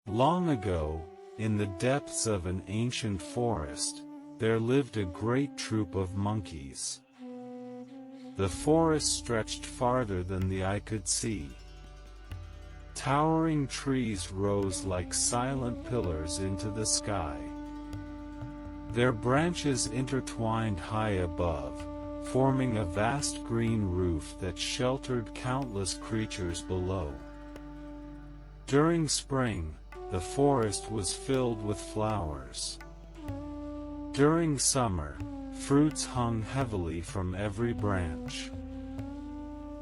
Long ago, in the depths of an ancient forest, there lived a great troop of monkeys. The forest stretched farther than the eye could see. Towering trees rose like silent pillars into the sky. Their branches intertwined high above, forming a vast green roof that sheltered countless creatures below. During spring, the forest was filled with flowers. During summer, fruits hung heavily from every branch.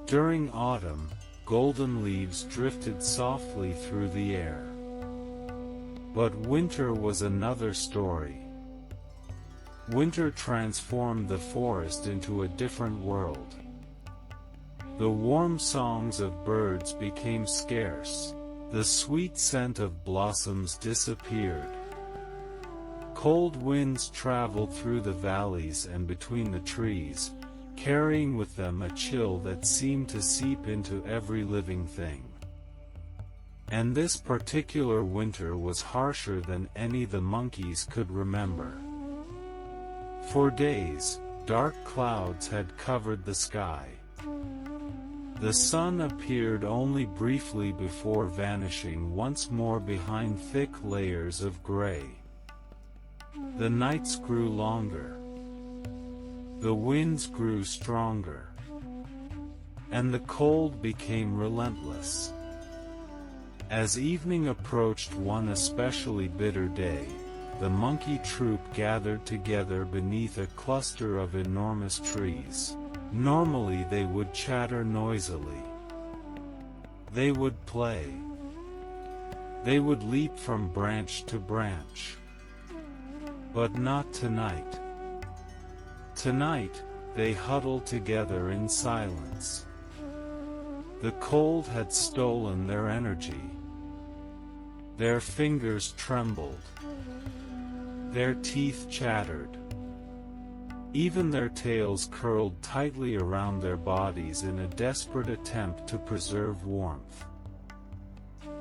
During autumn, golden leaves drifted softly through the air. But winter was another story. Winter transformed the forest into a different world. The warm songs of birds became scarce. The sweet scent of blossoms disappeared. Cold winds traveled through the valleys and between the trees, carrying with them a chill that seemed to seep into every living thing. And this particular winter was harsher than any the monkeys could remember. For days, dark clouds had covered the sky. The sun appeared only briefly before vanishing once more behind thick layers of gray. The nights grew longer. The winds grew stronger. And the cold became relentless. As evening approached one especially bitter day, the monkey troop gathered together beneath a cluster of enormous trees. Normally they would chatter noisily. They would play. They would leap from branch to branch. But not tonight. Tonight, they huddled together in silence. The cold had stolen their energy. Their fingers trembled. Their teeth chattered. Even their tails curled tightly around their bodies in a desperate attempt to preserve warmth.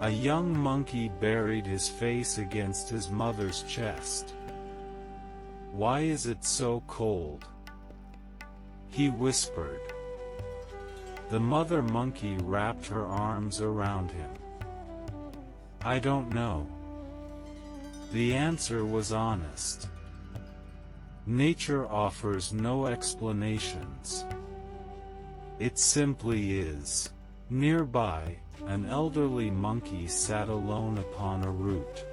A young monkey buried his face against his mother's chest. "Why is it so cold?" he whispered. The mother monkey wrapped her arms around him. "I don't know." The answer was honest. Nature offers no explanations. It simply is. Nearby, an elderly monkey sat alone upon a root.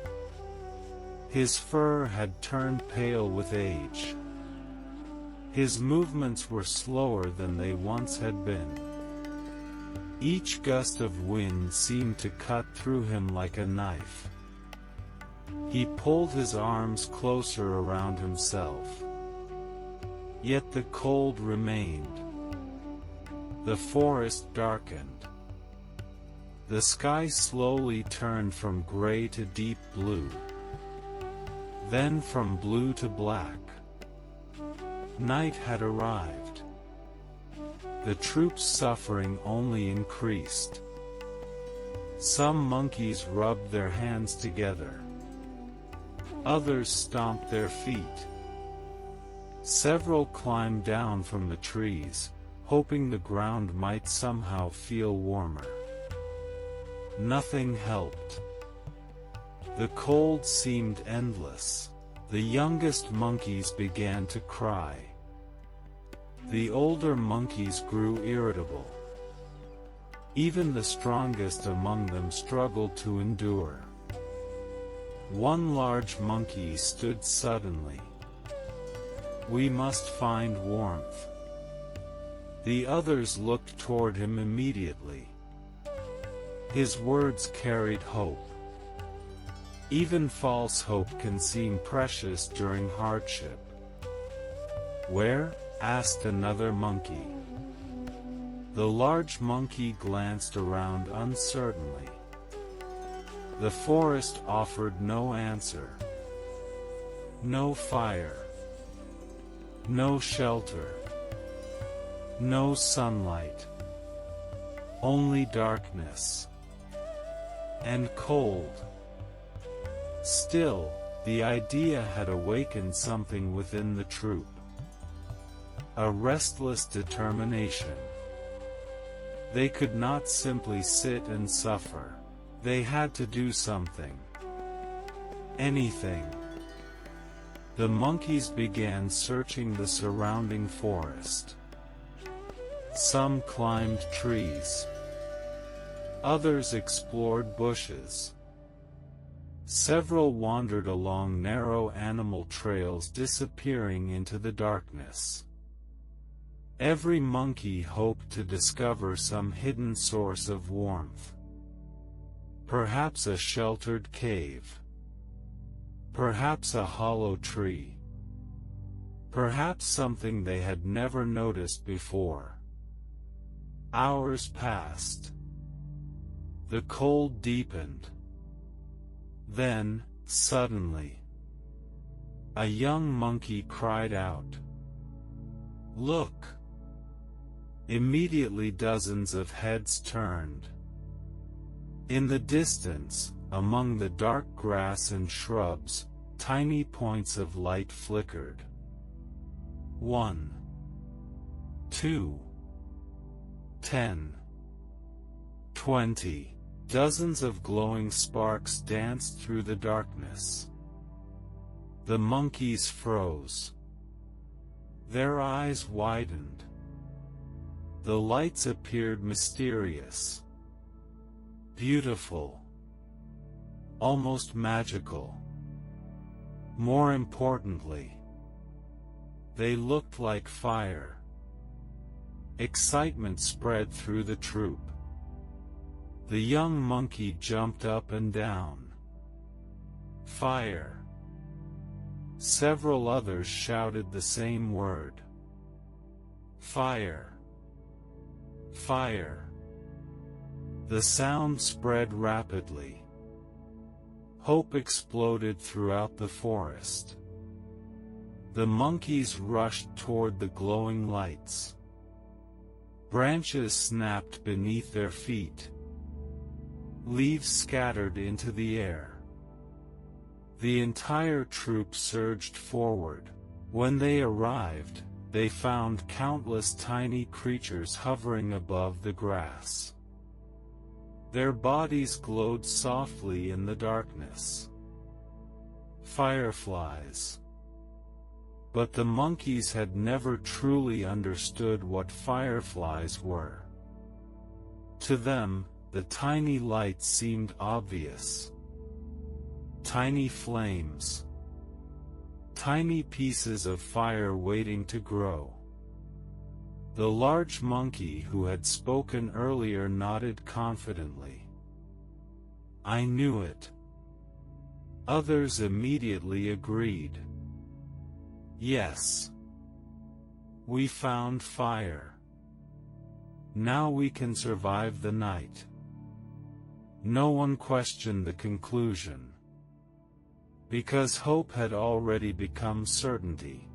His fur had turned pale with age. His movements were slower than they once had been. Each gust of wind seemed to cut through him like a knife. He pulled his arms closer around himself. Yet the cold remained. The forest darkened. The sky slowly turned from gray to deep blue. Then from blue to black. Night had arrived. The troop's suffering only increased. Some monkeys rubbed their hands together. Others stomped their feet. Several climbed down from the trees, hoping the ground might somehow feel warmer. Nothing helped. The cold seemed endless. The youngest monkeys began to cry. The older monkeys grew irritable. Even the strongest among them struggled to endure. One large monkey stood suddenly. "We must find warmth." The others looked toward him immediately. His words carried hope. Even false hope can seem precious during hardship. "Where?" asked another monkey. The large monkey glanced around uncertainly. The forest offered no answer. No fire. No shelter. No sunlight. Only darkness. And cold. Still, the idea had awakened something within the troop. A restless determination. They could not simply sit and suffer. They had to do something. Anything. The monkeys began searching the surrounding forest. Some climbed trees. Others explored bushes. Several wandered along narrow animal trails, disappearing into the darkness. Every monkey hoped to discover some hidden source of warmth. Perhaps a sheltered cave. Perhaps a hollow tree. Perhaps something they had never noticed before. Hours passed. The cold deepened. Then, suddenly, a young monkey cried out, "Look!" Immediately dozens of heads turned. In the distance, among the dark grass and shrubs, tiny points of light flickered. 1, 2, 10, 20. Dozens of glowing sparks danced through the darkness. The monkeys froze. Their eyes widened. The lights appeared mysterious, beautiful, almost magical. More importantly, they looked like fire. Excitement spread through the troop. The young monkey jumped up and down. Fire. Several others shouted the same word. Fire. Fire. The sound spread rapidly. Hope exploded throughout the forest. The monkeys rushed toward the glowing lights. Branches snapped beneath their feet. Leaves scattered into the air. The entire troop surged forward. When they arrived, they found countless tiny creatures hovering above the grass. Their bodies glowed softly in the darkness. Fireflies. But the monkeys had never truly understood what fireflies were. To them, the tiny lights seemed obvious. Tiny flames. Tiny pieces of fire waiting to grow. The large monkey who had spoken earlier nodded confidently. "I knew it." Others immediately agreed. "Yes. We found fire. Now we can survive the night." No one questioned the conclusion. Because hope had already become certainty.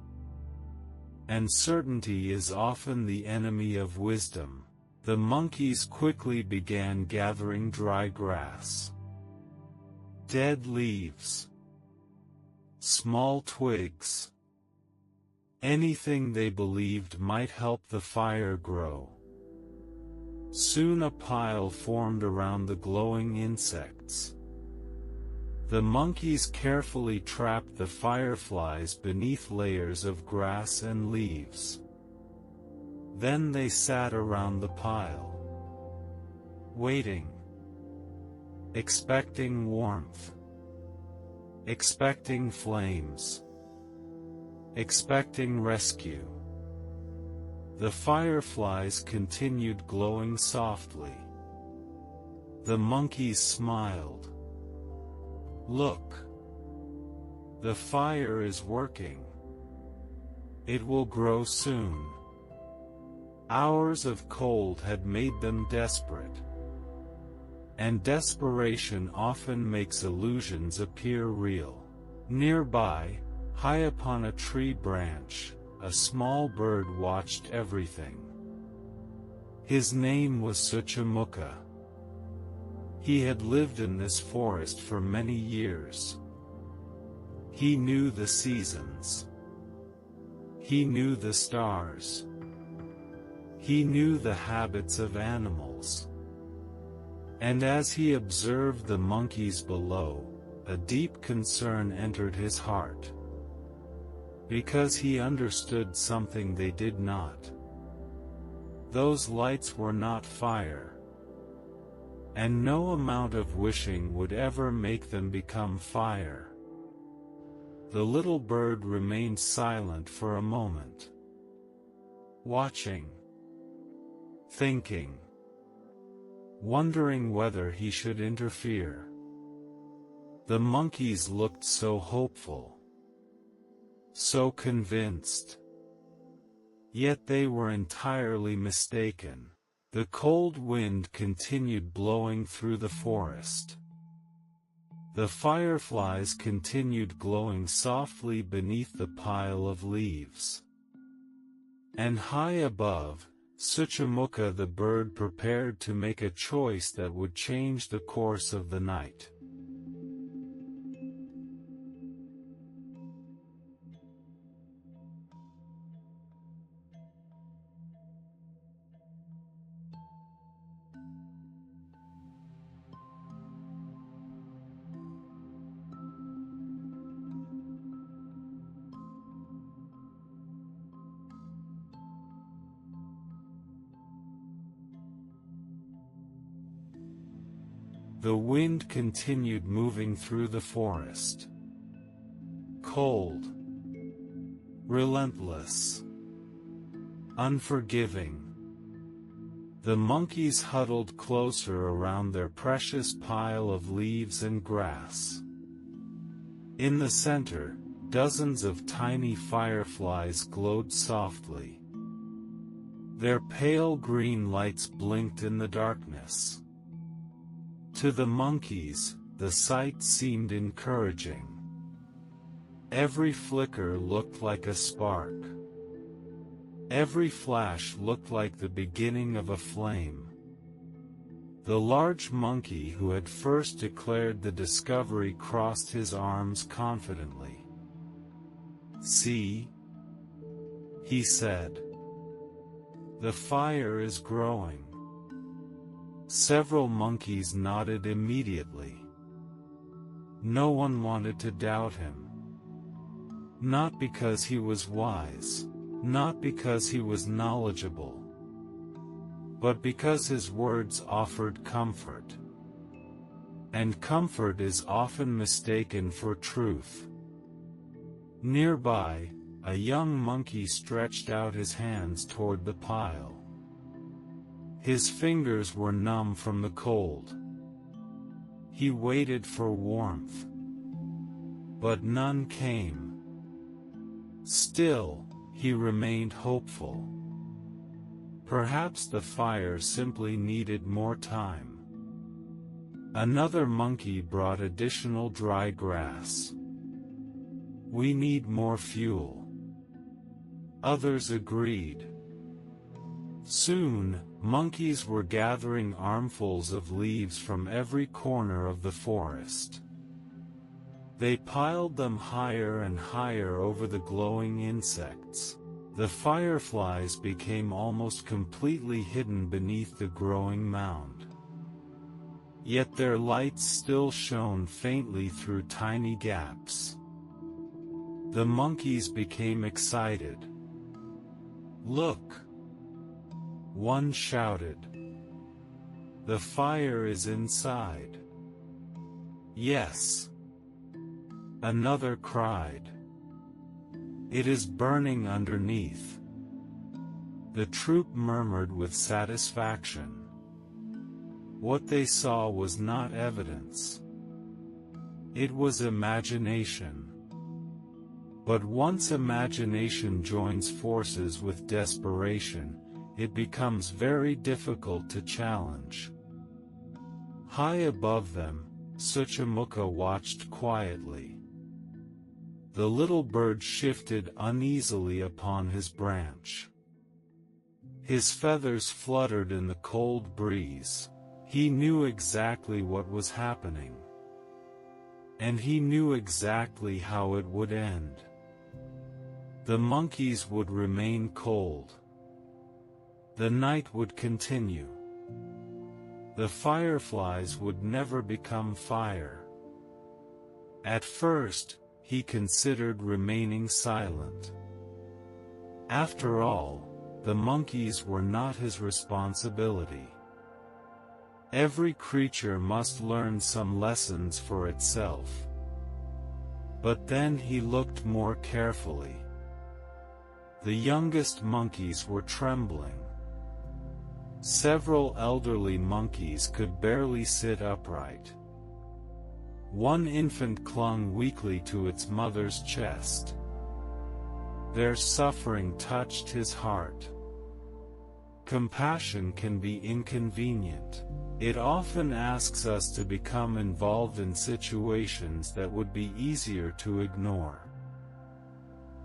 And certainty is often the enemy of wisdom. The monkeys quickly began gathering dry grass. Dead leaves. Small twigs. Anything they believed might help the fire grow. Soon a pile formed around the glowing insects. The monkeys carefully trapped the fireflies beneath layers of grass and leaves. Then they sat around the pile, waiting, expecting warmth, expecting flames, expecting rescue. The fireflies continued glowing softly. The monkeys smiled. "Look. The fire is working. It will grow soon." Hours of cold had made them desperate. And desperation often makes illusions appear real. Nearby, high upon a tree branch, a small bird watched everything. His name was Suchamuka. He had lived in this forest for many years. He knew the seasons. He knew the stars. He knew the habits of animals. And as he observed the monkeys below, a deep concern entered his heart. Because he understood something they did not. Those lights were not fire. And no amount of wishing would ever make them become fire. The little bird remained silent for a moment. Watching. Thinking. Wondering whether he should interfere. The monkeys looked so hopeful. So convinced. Yet they were entirely mistaken. The cold wind continued blowing through the forest. The fireflies continued glowing softly beneath the pile of leaves. And high above, Suchamuka the bird prepared to make a choice that would change the course of the night. The wind continued moving through the forest. Cold. Relentless. Unforgiving. The monkeys huddled closer around their precious pile of leaves and grass. In the center, dozens of tiny fireflies glowed softly. Their pale green lights blinked in the darkness. To the monkeys, the sight seemed encouraging. Every flicker looked like a spark. Every flash looked like the beginning of a flame. The large monkey who had first declared the discovery crossed his arms confidently. "See?" he said. "The fire is growing." Several monkeys nodded immediately. No one wanted to doubt him. Not because he was wise, not because he was knowledgeable, but because his words offered comfort. And comfort is often mistaken for truth. Nearby, a young monkey stretched out his hands toward the pile. His fingers were numb from the cold. He waited for warmth. But none came. Still, he remained hopeful. Perhaps the fire simply needed more time. Another monkey brought additional dry grass. "We need more fuel." Others agreed. Soon, monkeys were gathering armfuls of leaves from every corner of the forest. They piled them higher and higher over the glowing insects. The fireflies became almost completely hidden beneath the growing mound. Yet their lights still shone faintly through tiny gaps. The monkeys became excited. "Look!" one shouted. "The fire is inside." "Yes," another cried. "It is burning underneath." The troop murmured with satisfaction. What they saw was not evidence. It was imagination. But once imagination joins forces with desperation, it becomes very difficult to challenge. High above them, Suchamuka watched quietly. The little bird shifted uneasily upon his branch. His feathers fluttered in the cold breeze. He knew exactly what was happening. and he knew exactly how it would end. The monkeys would remain cold. The night would continue. The fireflies would never become fire. At first, he considered remaining silent. After all, the monkeys were not his responsibility. Every creature must learn some lessons for itself. But then he looked more carefully. The youngest monkeys were trembling. Several elderly monkeys could barely sit upright. One infant clung weakly to its mother's chest. Their suffering touched his heart. Compassion can be inconvenient. It often asks us to become involved in situations that would be easier to ignore.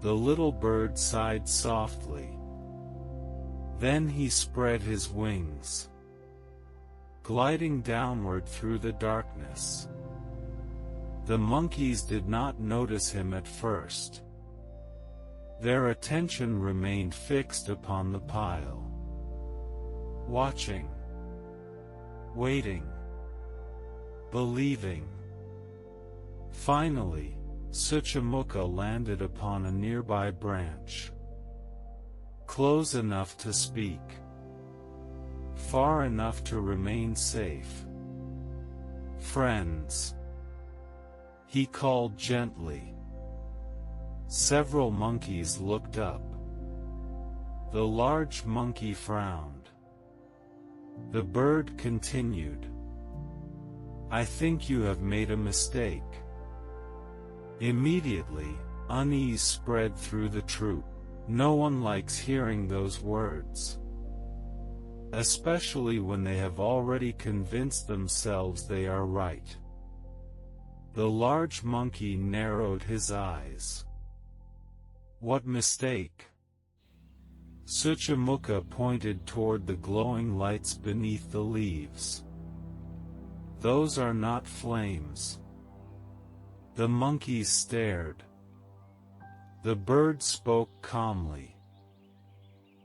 The little bird sighed softly. Then he spread his wings, gliding downward through the darkness. The monkeys did not notice him at first. Their attention remained fixed upon the pile, watching, waiting, believing. Finally, Suchamuka landed upon a nearby branch, close enough to speak, far enough to remain safe. "Friends," he called gently. Several monkeys looked up. The large monkey frowned. The bird continued, "I think you have made a mistake." Immediately, unease spread through the troop. No one likes hearing those words, especially when they have already convinced themselves they are right. The large monkey narrowed his eyes. "What mistake?" Suchamuka pointed toward the glowing lights beneath the leaves. "Those are not flames." The monkeys stared. The bird spoke calmly.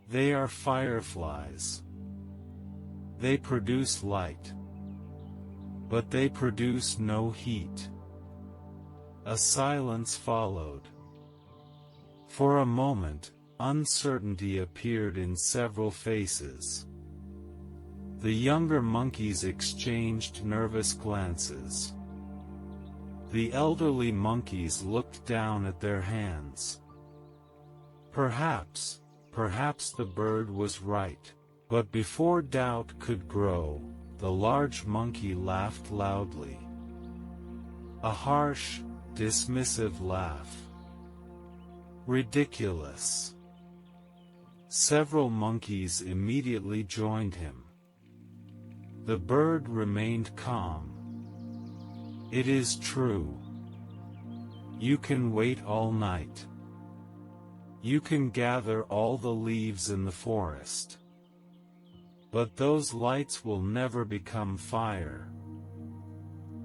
"They are fireflies. They produce light, but they produce no heat." A silence followed. For a moment, uncertainty appeared in several faces. The younger monkeys exchanged nervous glances. The elderly monkeys looked down at their hands. Perhaps the bird was right. But before doubt could grow, the large monkey laughed loudly. A harsh, dismissive laugh. "Ridiculous." Several monkeys immediately joined him. The bird remained calm. "It is true. You can wait all night. You can gather all the leaves in the forest. But those lights will never become fire."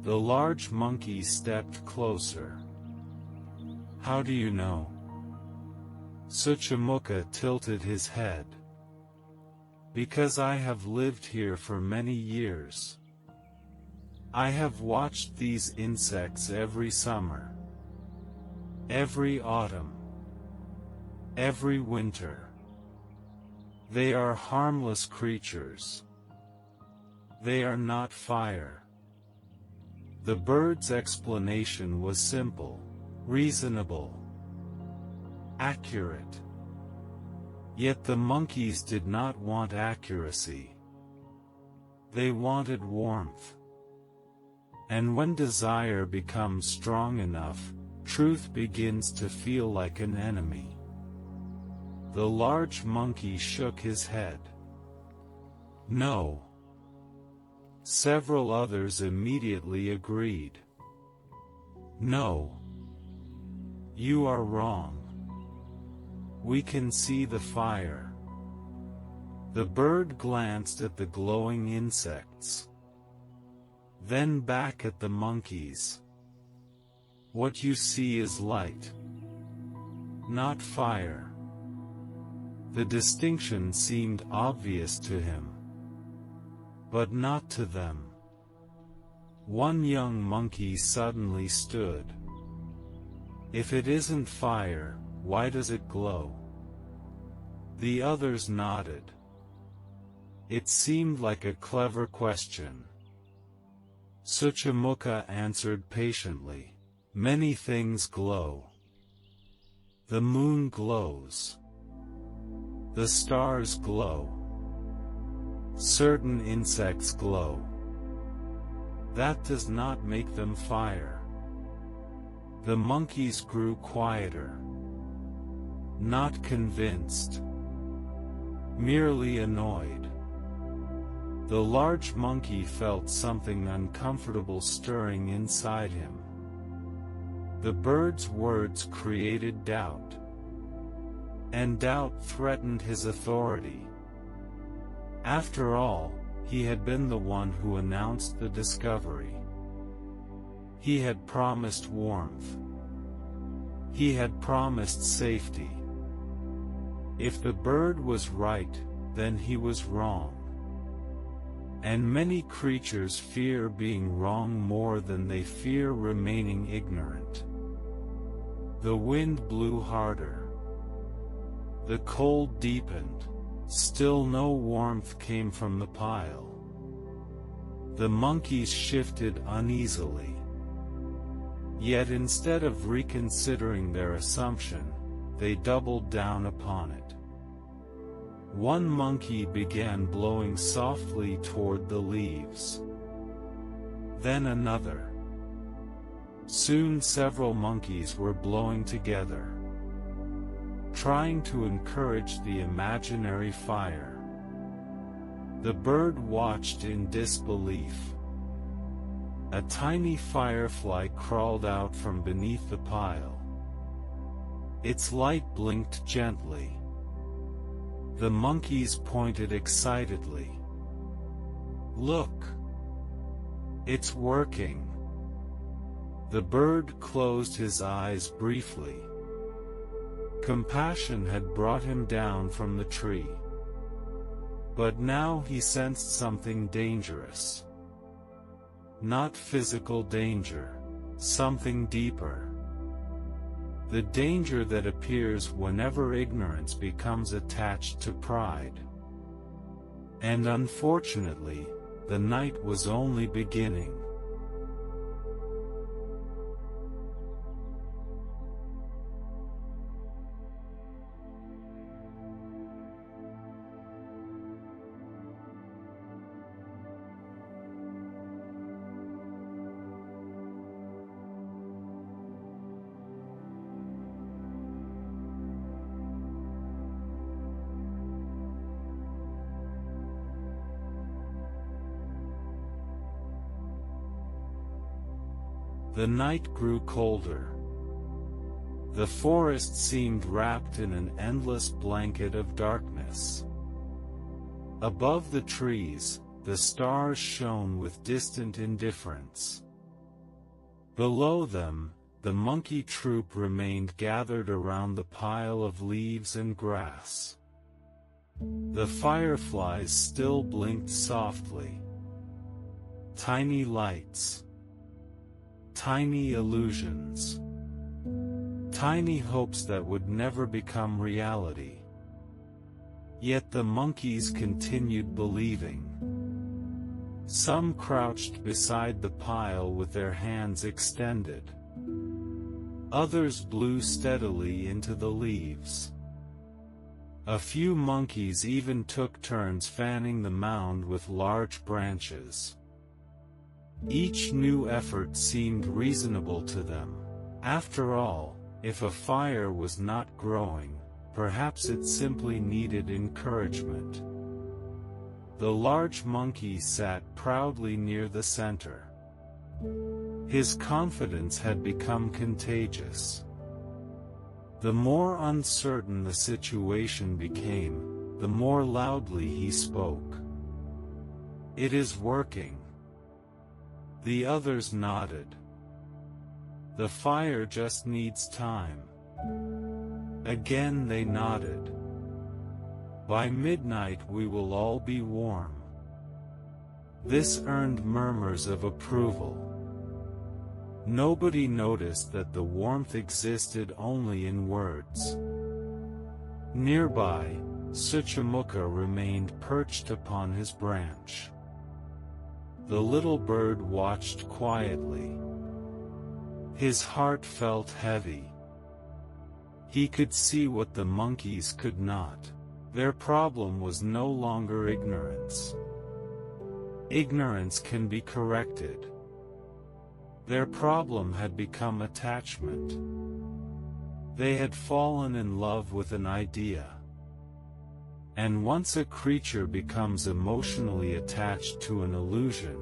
The large monkey stepped closer. "How do you know?" Suchamuka tilted his head. "Because I have lived here for many years. I have watched these insects every summer, every autumn, every winter. They are harmless creatures. They are not fire." The bird's explanation was simple, reasonable, accurate. Yet the monkeys did not want accuracy. They wanted warmth. And when desire becomes strong enough, truth begins to feel like an enemy. The large monkey shook his head. "No." Several others immediately agreed. "No. You are wrong. We can see the fire." The bird glanced at the glowing insects, then back at the monkeys. What you see is light, not fire. The distinction seemed obvious to him, but not to them. One young monkey suddenly stood. If it isn't fire, why does it glow? The others nodded. It seemed like a clever question. Suchamukha answered patiently, "Many things glow. The moon glows. The stars glow. Certain insects glow. That does not make them fire." The monkeys grew quieter. Not convinced. Merely annoyed. The large monkey felt something uncomfortable stirring inside him. The bird's words created doubt. And doubt threatened his authority. After all, he had been the one who announced the discovery. He had promised warmth. He had promised safety. If the bird was right, then he was wrong. And many creatures fear being wrong more than they fear remaining ignorant. The wind blew harder. The cold deepened. Still no warmth came from the pile. The monkeys shifted uneasily. Yet instead of reconsidering their assumption, they doubled down upon it. One monkey began blowing softly toward the leaves. Then another. Soon several monkeys were blowing together, trying to encourage the imaginary fire. The bird watched in disbelief. A tiny firefly crawled out from beneath the pile. Its light blinked gently. The monkeys pointed excitedly. "Look! It's working!" The bird closed his eyes briefly. Compassion had brought him down from the tree. But now he sensed something dangerous. Not physical danger, something deeper. The danger that appears whenever ignorance becomes attached to pride. And unfortunately, the night was only beginning. The night grew colder. The forest seemed wrapped in an endless blanket of darkness. Above the trees, the stars shone with distant indifference. Below them, the monkey troop remained gathered around the pile of leaves and grass. The fireflies still blinked softly. Tiny lights. Tiny illusions. Tiny hopes that would never become reality. Yet the monkeys continued believing. Some crouched beside the pile with their hands extended. Others blew steadily into the leaves. A few monkeys even took turns fanning the mound with large branches. Each new effort seemed reasonable to them. After all, if a fire was not growing, perhaps it simply needed encouragement. The large monkey sat proudly near the center. His confidence had become contagious. The more uncertain the situation became, the more loudly he spoke. "It is working." The others nodded. The fire just needs time. Again they nodded. By midnight we will all be warm. This earned murmurs of approval. Nobody noticed that the warmth existed only in words. Nearby, Suchamuka remained perched upon his branch. The little bird watched quietly. His heart felt heavy. He could see what the monkeys could not. Their problem was no longer ignorance. Ignorance can be corrected. Their problem had become attachment. They had fallen in love with an idea. And once a creature becomes emotionally attached to an illusion,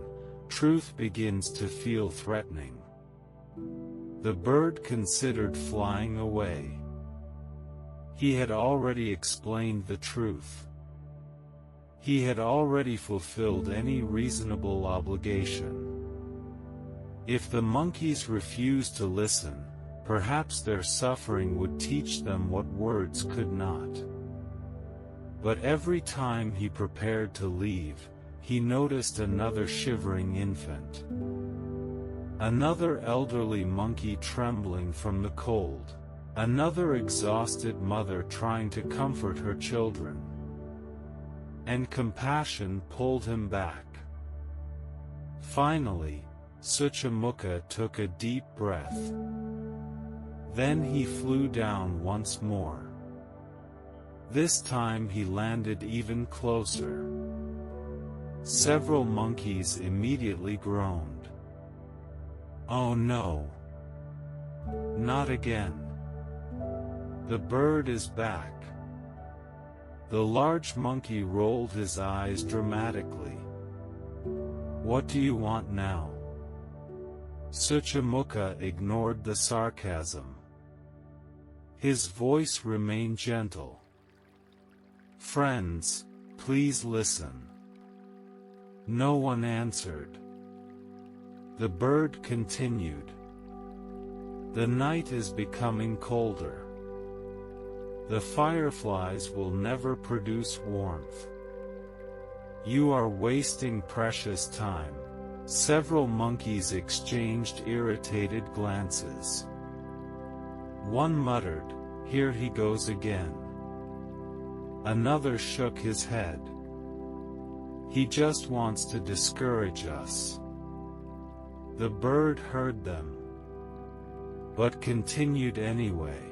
truth begins to feel threatening. The bird considered flying away. He had already explained the truth. He had already fulfilled any reasonable obligation. If the monkeys refused to listen, perhaps their suffering would teach them what words could not. But every time he prepared to leave, he noticed another shivering infant. Another elderly monkey trembling from the cold. Another exhausted mother trying to comfort her children. And compassion pulled him back. Finally, Suchamuka took a deep breath. Then he flew down once more. This time he landed even closer. Several monkeys immediately groaned. "Oh no! Not again! The bird is back!" The large monkey rolled his eyes dramatically. "What do you want now?" Suchamuka ignored the sarcasm. His voice remained gentle. "Friends, please listen." No one answered. The bird continued. "The night is becoming colder. The fireflies will never produce warmth. You are wasting precious time." Several monkeys exchanged irritated glances. One muttered, "Here he goes again." Another shook his head. "He just wants to discourage us." The bird heard them, but continued anyway.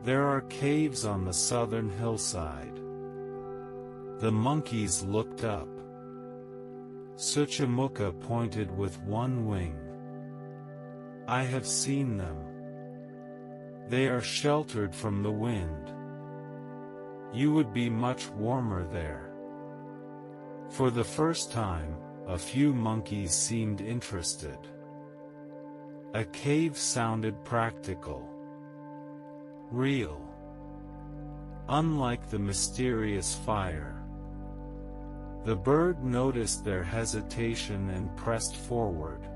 "There are caves on the southern hillside." The monkeys looked up. Suchamuka pointed with one wing. "I have seen them. They are sheltered from the wind. You would be much warmer there." For the first time, a few monkeys seemed interested. A cave sounded practical. Real. Unlike the mysterious fire. The bird noticed their hesitation and pressed forward.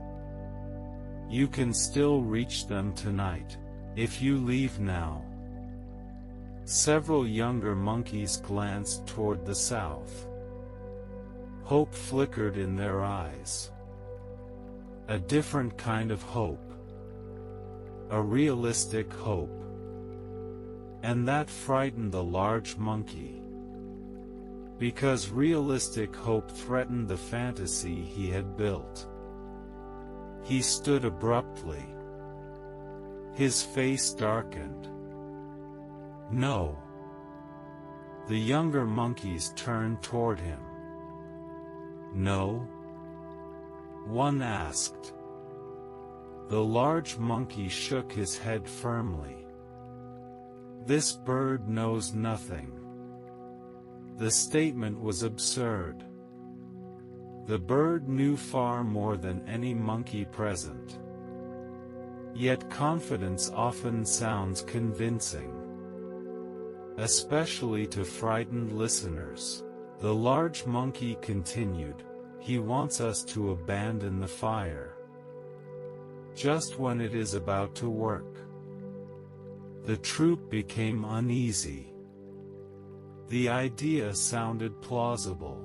"You can still reach them tonight, if you leave now." Several younger monkeys glanced toward the south. Hope flickered in their eyes. A different kind of hope. A realistic hope. And that frightened the large monkey. Because realistic hope threatened the fantasy he had built. He stood abruptly. His face darkened. "No." The younger monkeys turned toward him. "No?" one asked. The large monkey shook his head firmly. "This bird knows nothing." The statement was absurd. The bird knew far more than any monkey present. Yet confidence often sounds convincing. Especially to frightened listeners. The large monkey continued, "He wants us to abandon the fire. just when it is about to work. The troop became uneasy. The idea sounded plausible.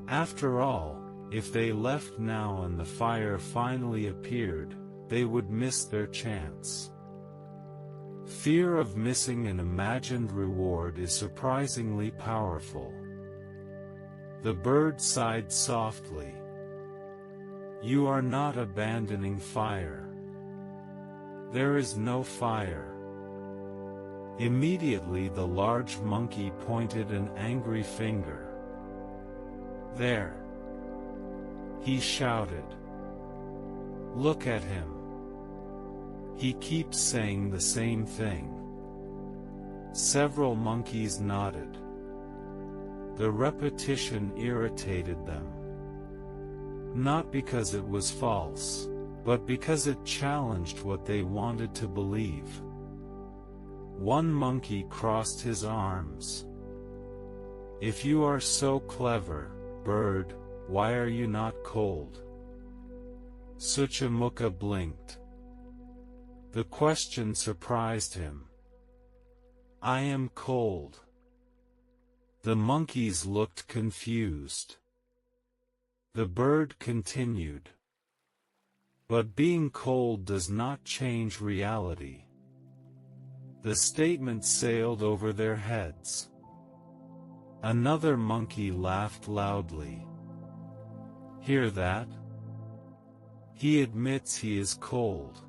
After all, if they left now and the fire finally appeared, they would miss their chance. Fear of missing an imagined reward is surprisingly powerful. The bird sighed softly. You are not abandoning fire. There is no fire. Immediately the large monkey pointed an angry finger. There! He shouted. Look at him. He keeps saying the same thing. Several monkeys nodded. The repetition irritated them. Not because it was false, but because it challenged what they wanted to believe. One monkey crossed his arms. If you are so clever, bird, why are you not cold? Suchamuka blinked. The question surprised him. I am cold. The monkeys looked confused. The bird continued. But being cold does not change reality. The statement sailed over their heads. Another monkey laughed loudly. Hear that? He admits he is cold.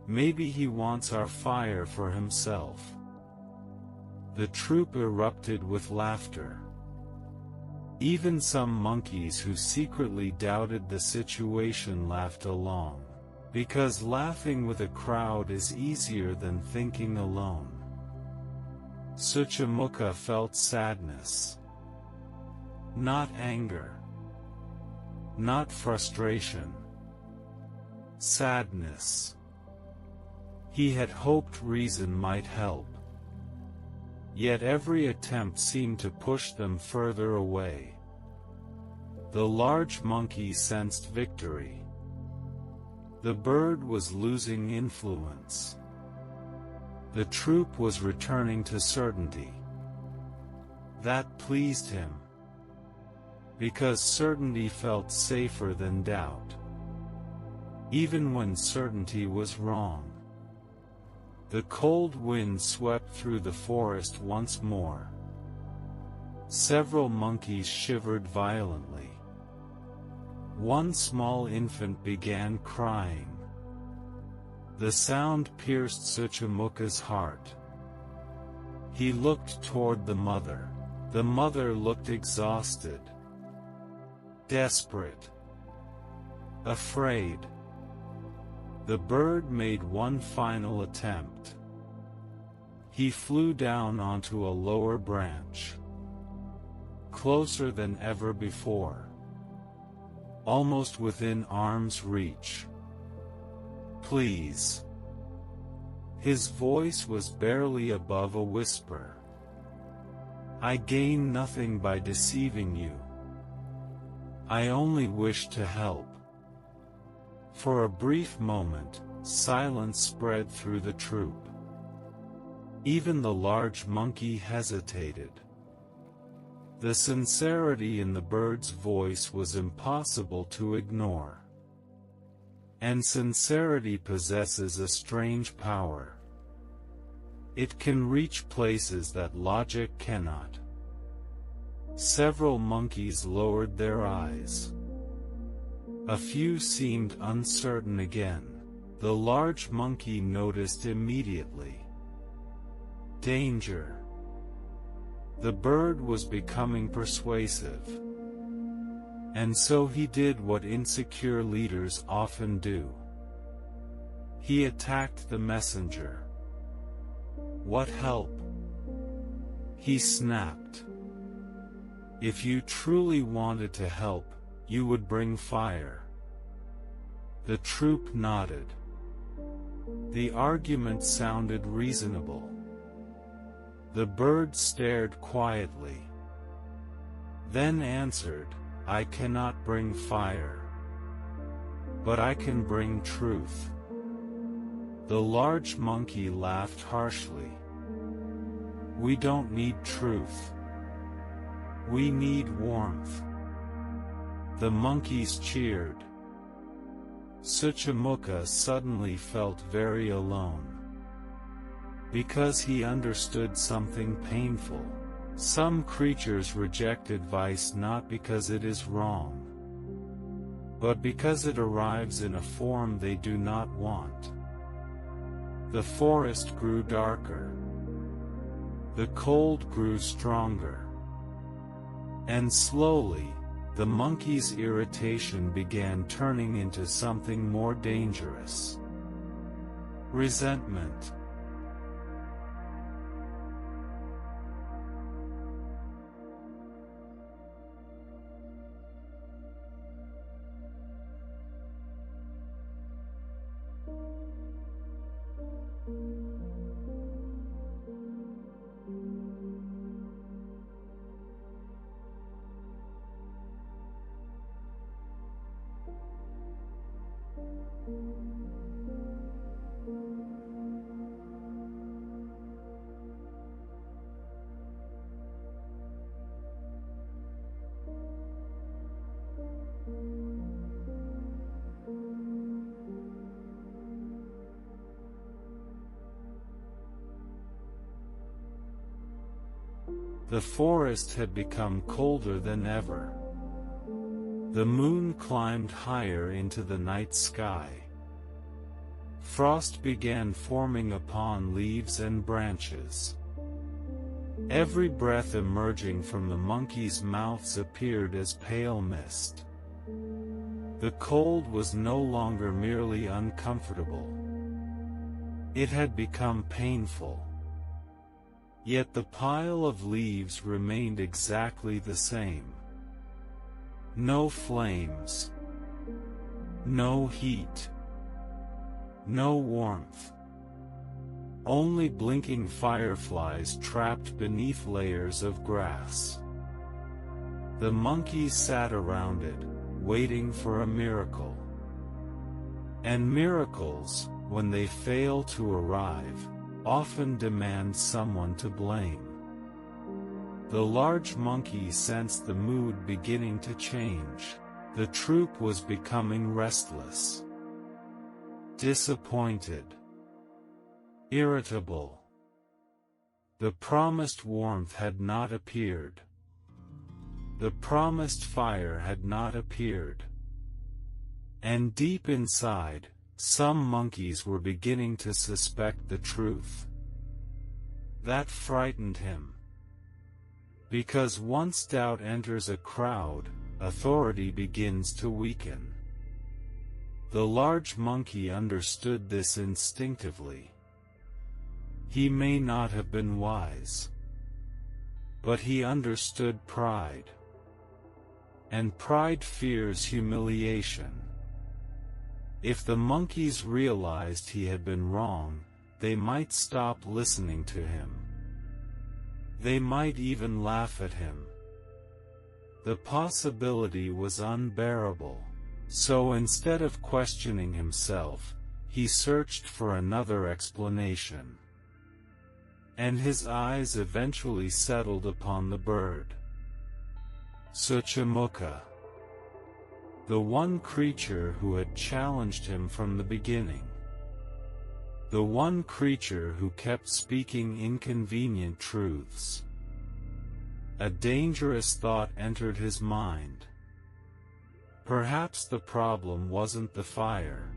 Maybe he wants our fire for himself. The troop erupted with laughter. Even some monkeys who secretly doubted the situation laughed along, because laughing with a crowd is easier than thinking alone. Suchamuka felt sadness. Not anger. Not frustration. Sadness. He had hoped reason might help. Yet every attempt seemed to push them further away. The large monkey sensed victory. The bird was losing influence. The troop was returning to certainty. That pleased him. Because certainty felt safer than doubt. Even when certainty was wrong. The cold wind swept through the forest once more. Several monkeys shivered violently. One small infant began crying. The sound pierced Suchamuka's heart. He looked toward the mother. The mother looked exhausted. Desperate. Afraid. The bird made one final attempt. He flew down onto a lower branch. Closer than ever before. Almost within arm's reach. Please. His voice was barely above a whisper. I gain nothing by deceiving you. I only wish to help. For a brief moment, silence spread through the troop. Even the large monkey hesitated. The sincerity in the bird's voice was impossible to ignore. And sincerity possesses a strange power. It can reach places that logic cannot. Several monkeys lowered their eyes. A few seemed uncertain again. The large monkey noticed immediately. Danger. The bird was becoming persuasive. And so he did what insecure leaders often do. He attacked the messenger. What help? He snapped. If you truly wanted to help, you would bring fire. The troop nodded. The argument sounded reasonable. The bird stared quietly. Then answered, I cannot bring fire. but I can bring truth." The large monkey laughed harshly. "We don't need truth. We need warmth." The monkeys cheered. Suchamukha suddenly felt very alone. Because he understood something painful. Some creatures reject advice not because it is wrong, but because it arrives in a form they do not want. The forest grew darker. The cold grew stronger. And slowly, the monkey's irritation began turning into something more dangerous. Resentment. The forest had become colder than ever. The moon climbed higher into the night sky. Frost began forming upon leaves and branches. Every breath emerging from the monkeys' mouths appeared as pale mist. The cold was no longer merely uncomfortable. It had become painful. Yet the pile of leaves remained exactly the same. No flames. No heat. No warmth. Only blinking fireflies trapped beneath layers of grass. The monkeys sat around it, waiting for a miracle. And miracles, when they fail to arrive, often demand someone to blame. The large monkey sensed the mood beginning to change. The troop was becoming restless, disappointed, irritable. The promised warmth had not appeared. The promised fire had not appeared. And deep inside, some monkeys were beginning to suspect the truth. That frightened him. Because once doubt enters a crowd, authority begins to weaken. The large monkey understood this instinctively. He may not have been wise, but he understood pride. And pride fears humiliation. If the monkeys realized he had been wrong, they might stop listening to him. They might even laugh at him. The possibility was unbearable. So instead of questioning himself, he searched for another explanation. And his eyes eventually settled upon the bird. Suchamukha. The one creature who had challenged him from the beginning. The one creature who kept speaking inconvenient truths. A dangerous thought entered his mind. Perhaps the problem wasn't the fire.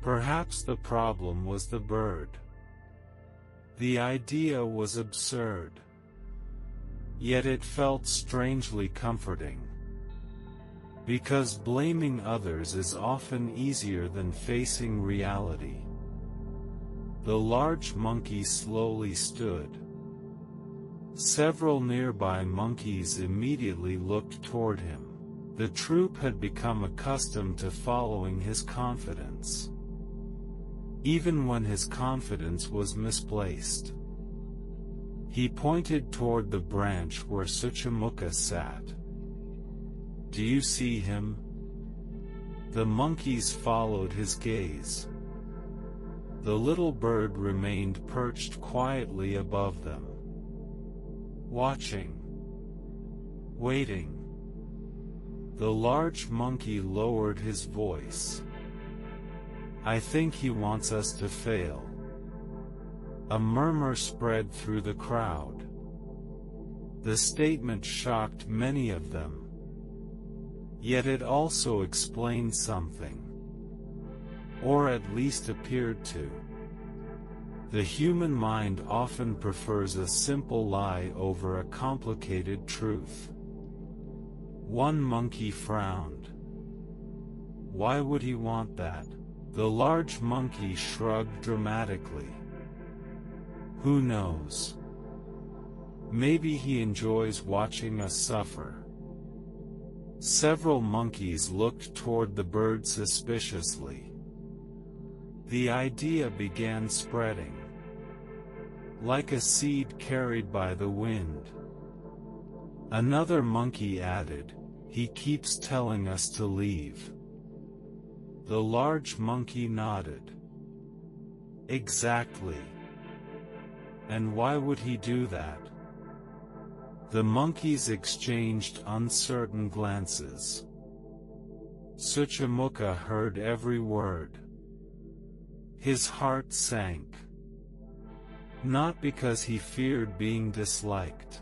Perhaps the problem was the bird. The idea was absurd. Yet it felt strangely comforting. Because blaming others is often easier than facing reality. The large monkey slowly stood. Several nearby monkeys immediately looked toward him. The troop had become accustomed to following his confidence, even when his confidence was misplaced. He pointed toward the branch where Suchamukha sat. "Do you see him?" The monkeys followed his gaze. The little bird remained perched quietly above them, watching, waiting. The large monkey lowered his voice. "I think he wants us to fail." A murmur spread through the crowd. The statement shocked many of them. Yet it also explained something. Or at least appeared to. The human mind often prefers a simple lie over a complicated truth. One monkey frowned. Why would he want that? The large monkey shrugged dramatically. Who knows? Maybe he enjoys watching us suffer. Several monkeys looked toward the bird suspiciously. The idea began spreading. Like a seed carried by the wind. Another monkey added, "He keeps telling us to leave." The large monkey nodded. Exactly. And why would he do that? The monkeys exchanged uncertain glances. Suchamuka heard every word. His heart sank. Not because he feared being disliked,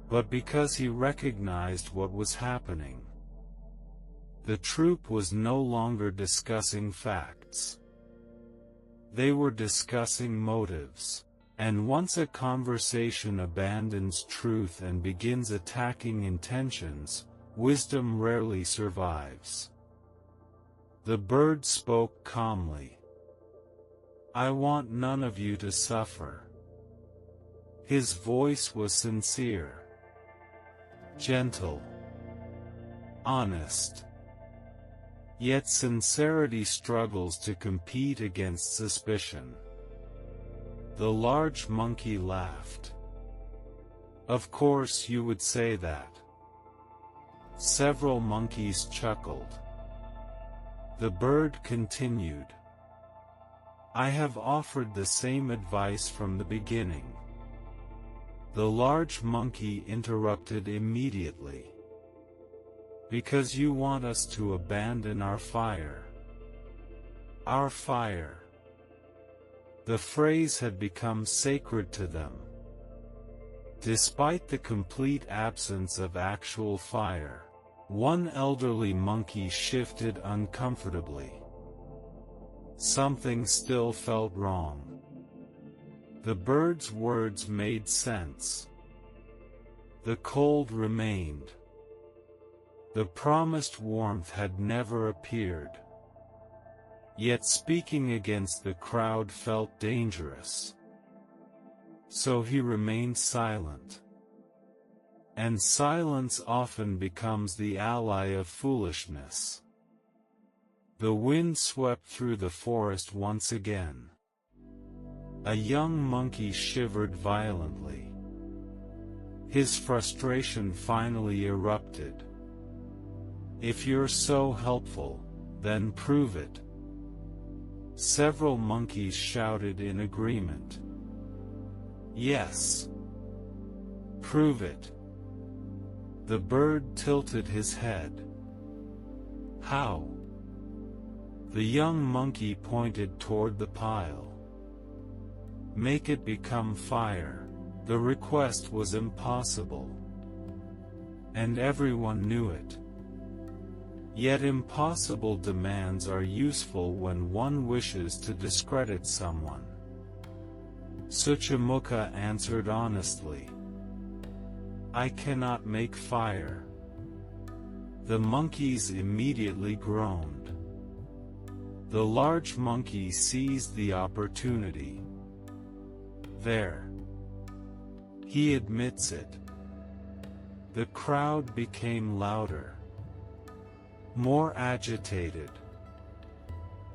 but because he recognized what was happening. The troop was no longer discussing facts. They were discussing motives. And once a conversation abandons truth and begins attacking intentions, wisdom rarely survives. The bird spoke calmly. "I want none of you to suffer." His voice was sincere, gentle, honest. Yet sincerity struggles to compete against suspicion. The large monkey laughed. "Of course you would say that." Several monkeys chuckled. The bird continued. "I have offered the same advice from the beginning." The large monkey interrupted immediately. "Because you want us to abandon our fire." Our fire. The phrase had become sacred to them. Despite the complete absence of actual fire, one elderly monkey shifted uncomfortably. Something still felt wrong. The bird's words made sense. The cold remained. The promised warmth had never appeared. Yet speaking against the crowd felt dangerous. So he remained silent. And silence often becomes the ally of foolishness. The wind swept through the forest once again. A young monkey shivered violently. His frustration finally erupted. "If you're so helpful, then prove it." Several monkeys shouted in agreement. "Yes. Prove it." The bird tilted his head. "How?" The young monkey pointed toward the pile. "Make it become fire." The request was impossible. And everyone knew it. Yet impossible demands are useful when one wishes to discredit someone. Suchamuka answered honestly. "I cannot make fire." The monkeys immediately groaned. The large monkey seized the opportunity. "There. He admits it." The crowd became louder. More agitated.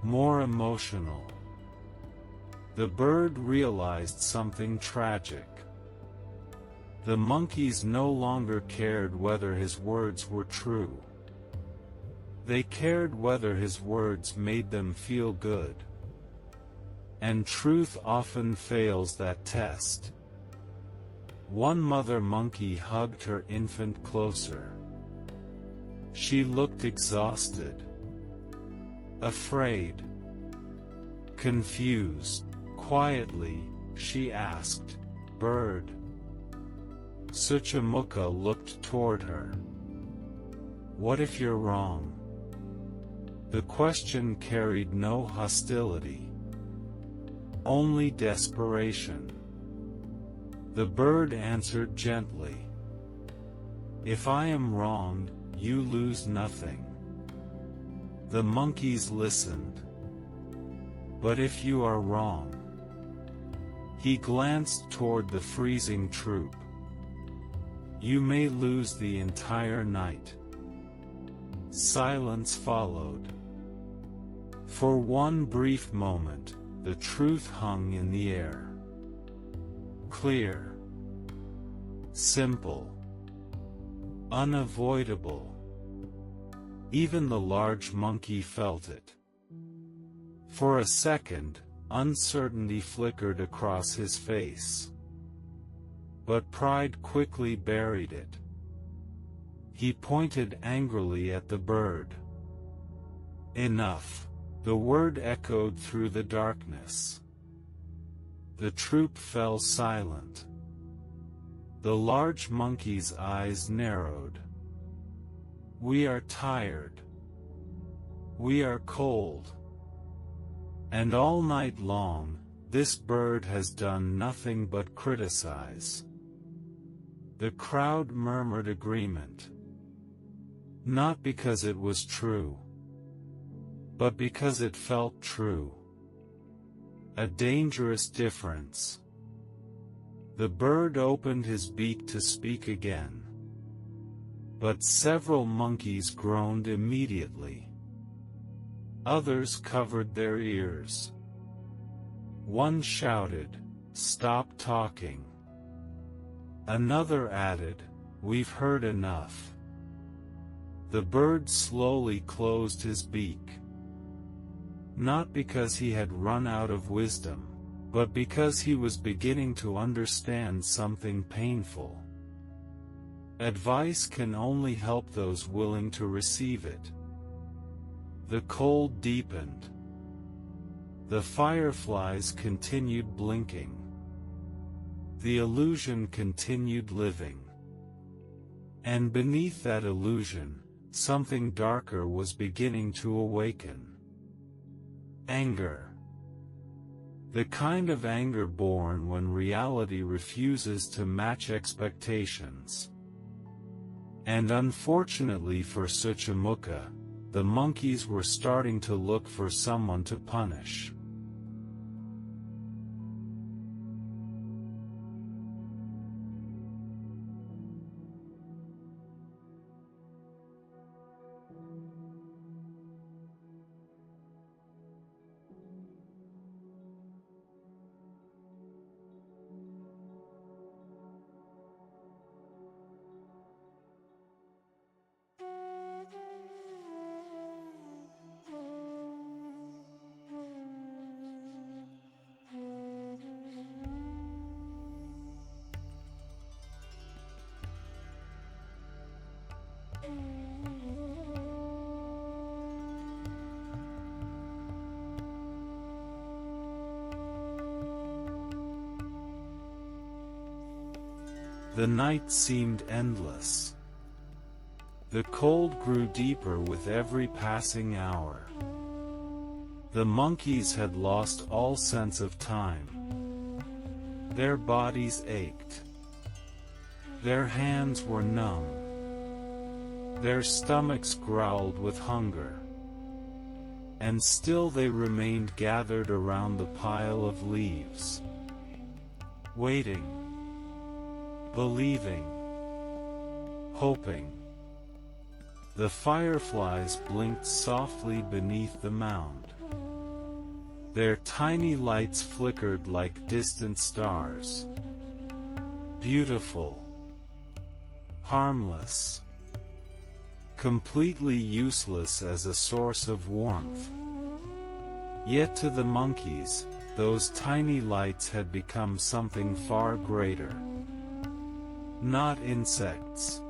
More emotional. The bird realized something tragic. The monkeys no longer cared whether his words were true. They cared whether his words made them feel good. And truth often fails that test. One mother monkey hugged her infant closer. She looked exhausted, afraid, confused. Quietly, she asked, "Bird?" Suchamuka looked toward her. "What if you're wrong?" The question carried no hostility, only desperation. The bird answered gently, "If I am wrong, you lose nothing." The monkeys listened. "But if you are wrong?" He glanced toward the freezing troop. "You may lose the entire night." Silence followed. For one brief moment, the truth hung in the air. Clear, simple, unavoidable. Even the large monkey felt it. For a second, uncertainty flickered across his face. But pride quickly buried it. He pointed angrily at the bird. "Enough!" The word echoed through the darkness. The troop fell silent. The large monkey's eyes narrowed. "We are tired. We are cold. And all night long, this bird has done nothing but criticize." The crowd murmured agreement. Not because it was true, but because it felt true. A dangerous difference. The bird opened his beak to speak again. But several monkeys groaned immediately. Others covered their ears. One shouted, "Stop talking." Another added, "We've heard enough." The bird slowly closed his beak. Not because he had run out of wisdom, but because he was beginning to understand something painful. Advice can only help those willing to receive it. The cold deepened. The fireflies continued blinking. The illusion continued living. And beneath that illusion, something darker was beginning to awaken. Anger. The kind of anger born when reality refuses to match expectations. And unfortunately for Suchamuka, the monkeys were starting to look for someone to punish. The night seemed endless. The cold grew deeper with every passing hour. The monkeys had lost all sense of time. Their bodies ached. Their hands were numb. Their stomachs growled with hunger. And still they remained gathered around the pile of leaves. Waiting. Believing. Hoping. The fireflies blinked softly beneath the mound. Their tiny lights flickered like distant stars. Beautiful. Harmless. completely useless as a source of warmth. Yet to the monkeys, those tiny lights had become something far greater. Not insects.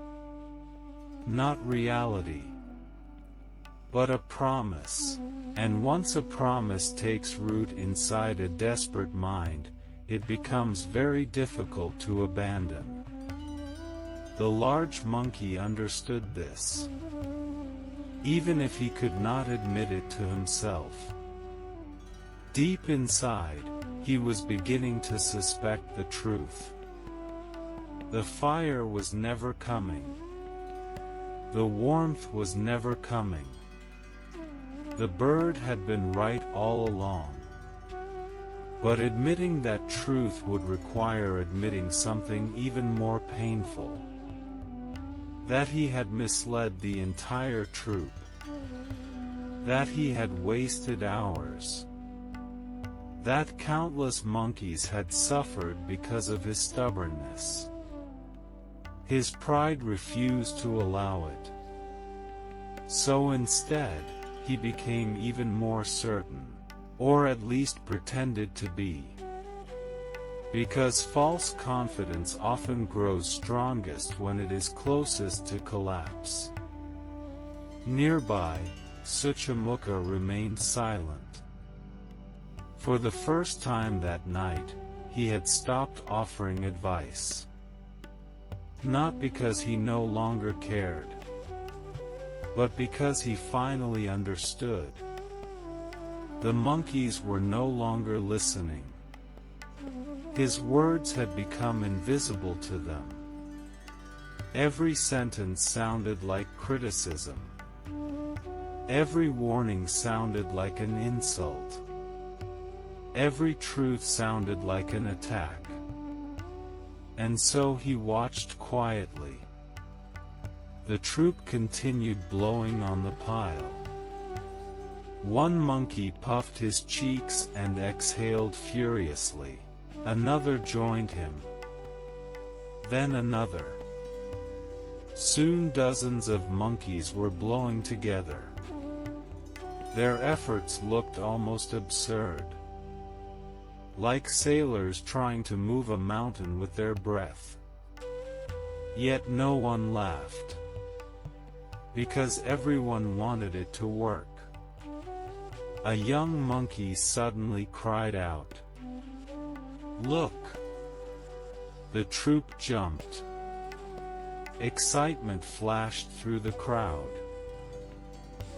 Not reality. But a promise. And once a promise takes root inside a desperate mind, it becomes very difficult to abandon. The large monkey understood this, even if he could not admit it to himself. Deep inside, he was beginning to suspect the truth. The fire was never coming. The warmth was never coming. The bird had been right all along. But admitting that truth would require admitting something even more painful. That he had misled the entire troop. That he had wasted hours. That countless monkeys had suffered because of his stubbornness. His pride refused to allow it. So instead, he became even more certain, or at least pretended to be. Because false confidence often grows strongest when it is closest to collapse. Nearby, Suchamuka remained silent. For the first time that night, he had stopped offering advice. Not because he no longer cared, but because he finally understood. The monkeys were no longer listening. His words had become invisible to them. Every sentence sounded like criticism. Every warning sounded like an insult. Every truth sounded like an attack. And so he watched quietly. The troop continued blowing on the pile. One monkey puffed his cheeks and exhaled furiously. Another joined him. Then another. Soon dozens of monkeys were blowing together. Their efforts looked almost absurd. Like sailors trying to move a mountain with their breath. Yet no one laughed. Because everyone wanted it to work. A young monkey suddenly cried out, "Look!" The troop jumped. Excitement flashed through the crowd.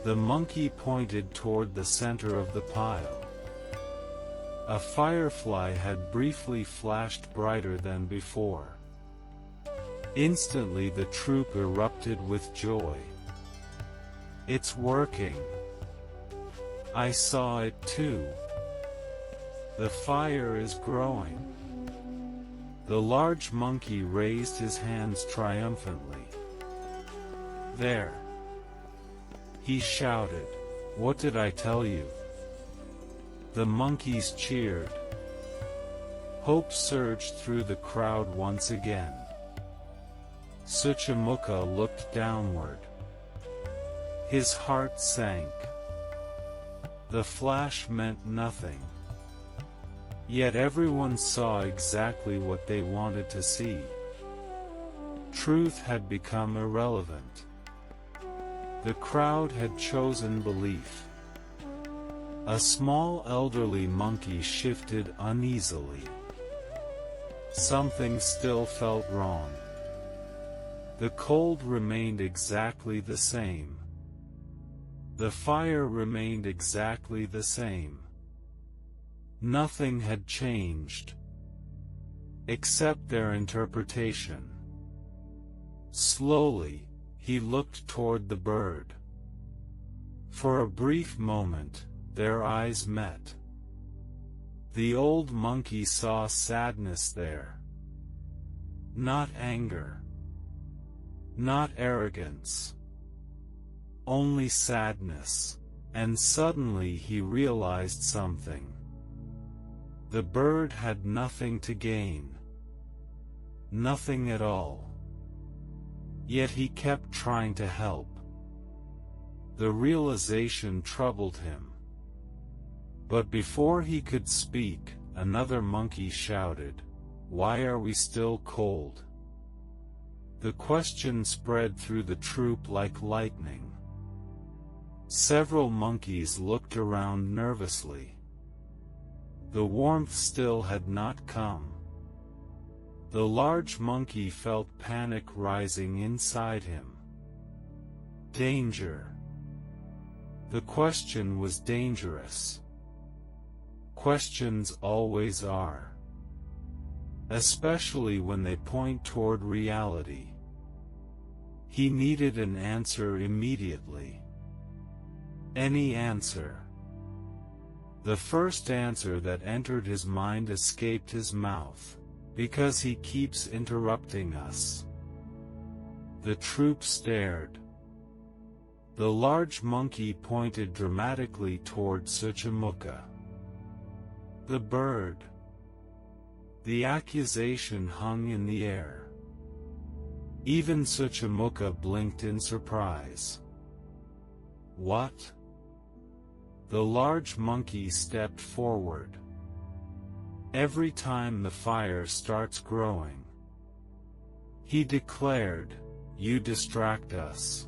The monkey pointed toward the center of the pile. A firefly had briefly flashed brighter than before. Instantly the troop erupted with joy. "It's working. I saw it too. The fire is growing." The large monkey raised his hands triumphantly. "There!" he shouted. "What did I tell you?" The monkeys cheered. Hope surged through the crowd once again. Suchamuka looked downward. His heart sank. The flash meant nothing. Yet everyone saw exactly what they wanted to see. Truth had become irrelevant. The crowd had chosen belief. A small elderly monkey shifted uneasily. Something still felt wrong. The cold remained exactly the same. The fire remained exactly the same. Nothing had changed. Except their interpretation. Slowly, he looked toward the bird. For a brief moment, their eyes met. The old monkey saw sadness there. Not anger. Not arrogance. Only sadness. And suddenly he realized something. The bird had nothing to gain. Nothing at all. Yet he kept trying to help. The realization troubled him. But before he could speak, another monkey shouted, "Why are we still cold?" The question spread through the troop like lightning. Several monkeys looked around nervously. The warmth still had not come. The large monkey felt panic rising inside him. Danger. The question was dangerous. Questions always are. Especially when they point toward reality. He needed an answer immediately. Any answer. The first answer that entered his mind escaped his mouth. Because he keeps interrupting us. The troop stared. The large monkey pointed dramatically toward Suchamuka. The bird. The accusation hung in the air. Even Suchamuka blinked in surprise. What? The large monkey stepped forward. Every time the fire starts growing, he declared, "You distract us."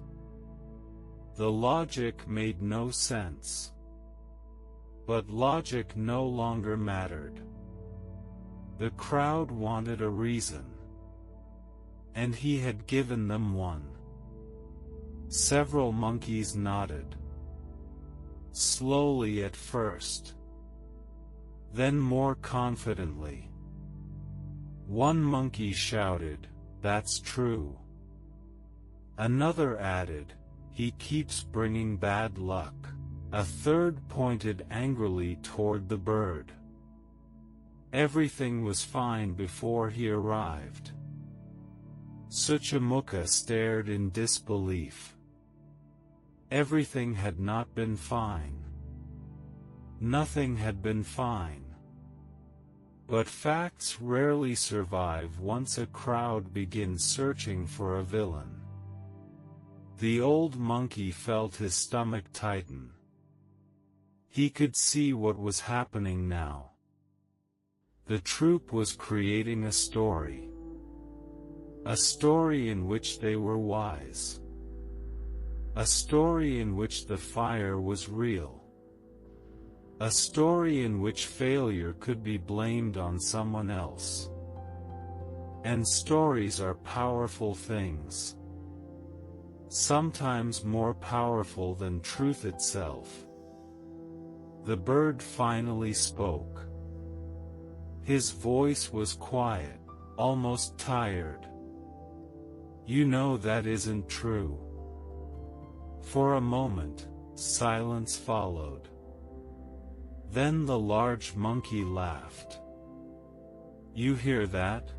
The logic made no sense. But logic no longer mattered. The crowd wanted a reason. And he had given them one. Several monkeys nodded. Slowly at first. Then more confidently. One monkey shouted, "That's true." Another added, "He keeps bringing bad luck." A third pointed angrily toward the bird. Everything was fine before he arrived. Suchamuka stared in disbelief. Everything had not been fine. Nothing had been fine. But facts rarely survive once a crowd begins searching for a villain. The old monkey felt his stomach tighten. He could see what was happening now. The troupe was creating a story. A story in which they were wise. A story in which the fire was real. A story in which failure could be blamed on someone else. And stories are powerful things. Sometimes more powerful than truth itself. The bird finally spoke. His voice was quiet, almost tired. "You know that isn't true." For a moment, silence followed. Then the large monkey laughed. "You hear that?"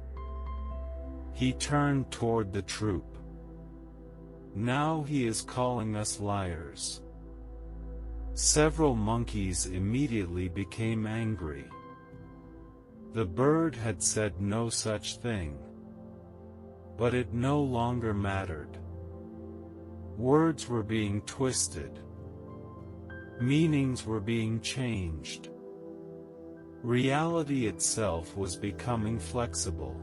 He turned toward the troop. "Now he is calling us liars." Several monkeys immediately became angry. The bird had said no such thing. But it no longer mattered. Words were being twisted. Meanings were being changed. Reality itself was becoming flexible.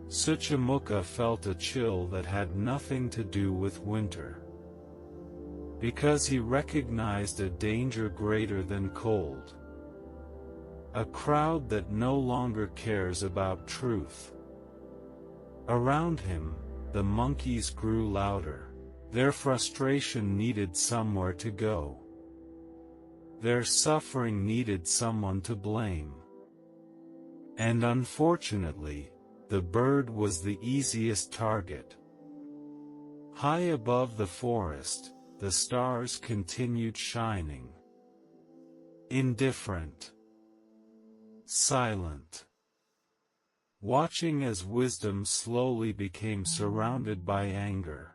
Suchamuka felt a chill that had nothing to do with winter. Because he recognized a danger greater than cold. A crowd that no longer cares about truth. Around him, the monkeys grew louder. Their frustration needed somewhere to go. Their suffering needed someone to blame. And unfortunately, the bird was the easiest target. High above the forest, the stars continued shining. Indifferent. Silent. Watching as wisdom slowly became surrounded by anger.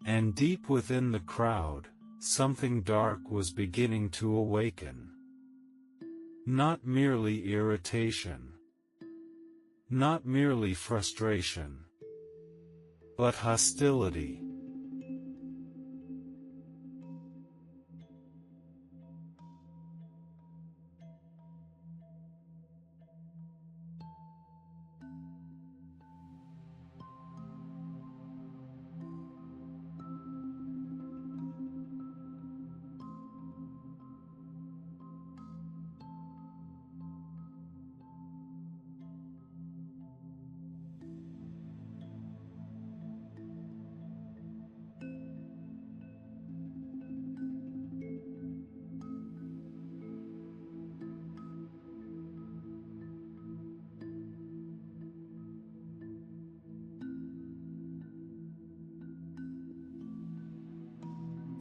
And deep within the crowd, something dark was beginning to awaken. Not merely irritation. Not merely frustration. But hostility.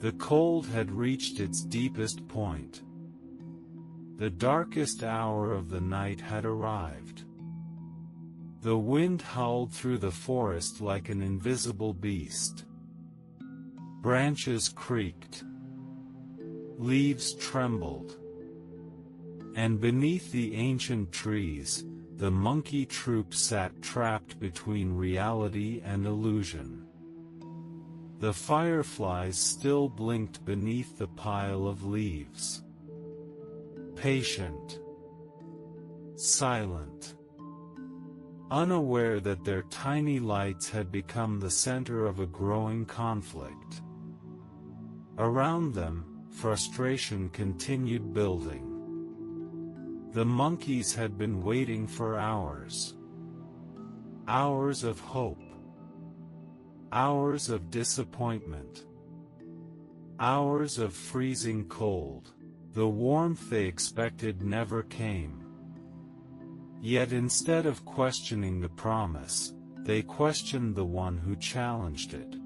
The cold had reached its deepest point. The darkest hour of the night had arrived. The wind howled through the forest like an invisible beast. Branches creaked. Leaves trembled. And beneath the ancient trees, the monkey troop sat trapped between reality and illusion. The fireflies still blinked beneath the pile of leaves. Patient. Silent. Unaware that their tiny lights had become the center of a growing conflict. Around them, frustration continued building. The monkeys had been waiting for hours. Hours of hope. Hours of disappointment. Hours of freezing cold. The warmth they expected never came. Yet instead of questioning the promise, they questioned the one who challenged it.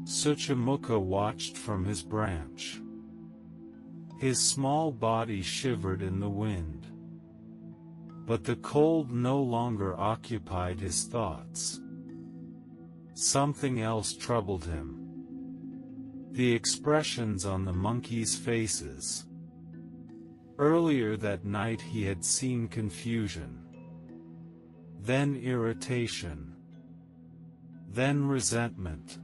Suchamuka watched from his branch. His small body shivered in the wind. But the cold no longer occupied his thoughts. Something else troubled him. The expressions on the monkeys' faces. Earlier that night he had seen confusion. Then irritation. Then resentment.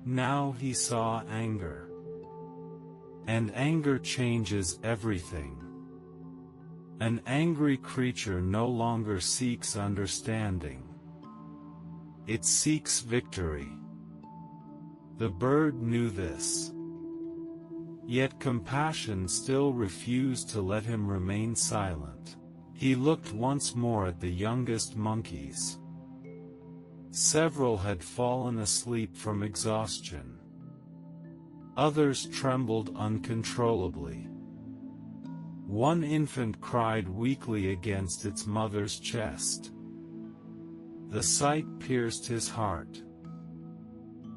Now he saw anger. And anger changes everything. An angry creature no longer seeks understanding. It seeks victory. The bird knew this. Yet compassion still refused to let him remain silent. He looked once more at the youngest monkeys. Several had fallen asleep from exhaustion. Others trembled uncontrollably. One infant cried weakly against its mother's chest. The sight pierced his heart.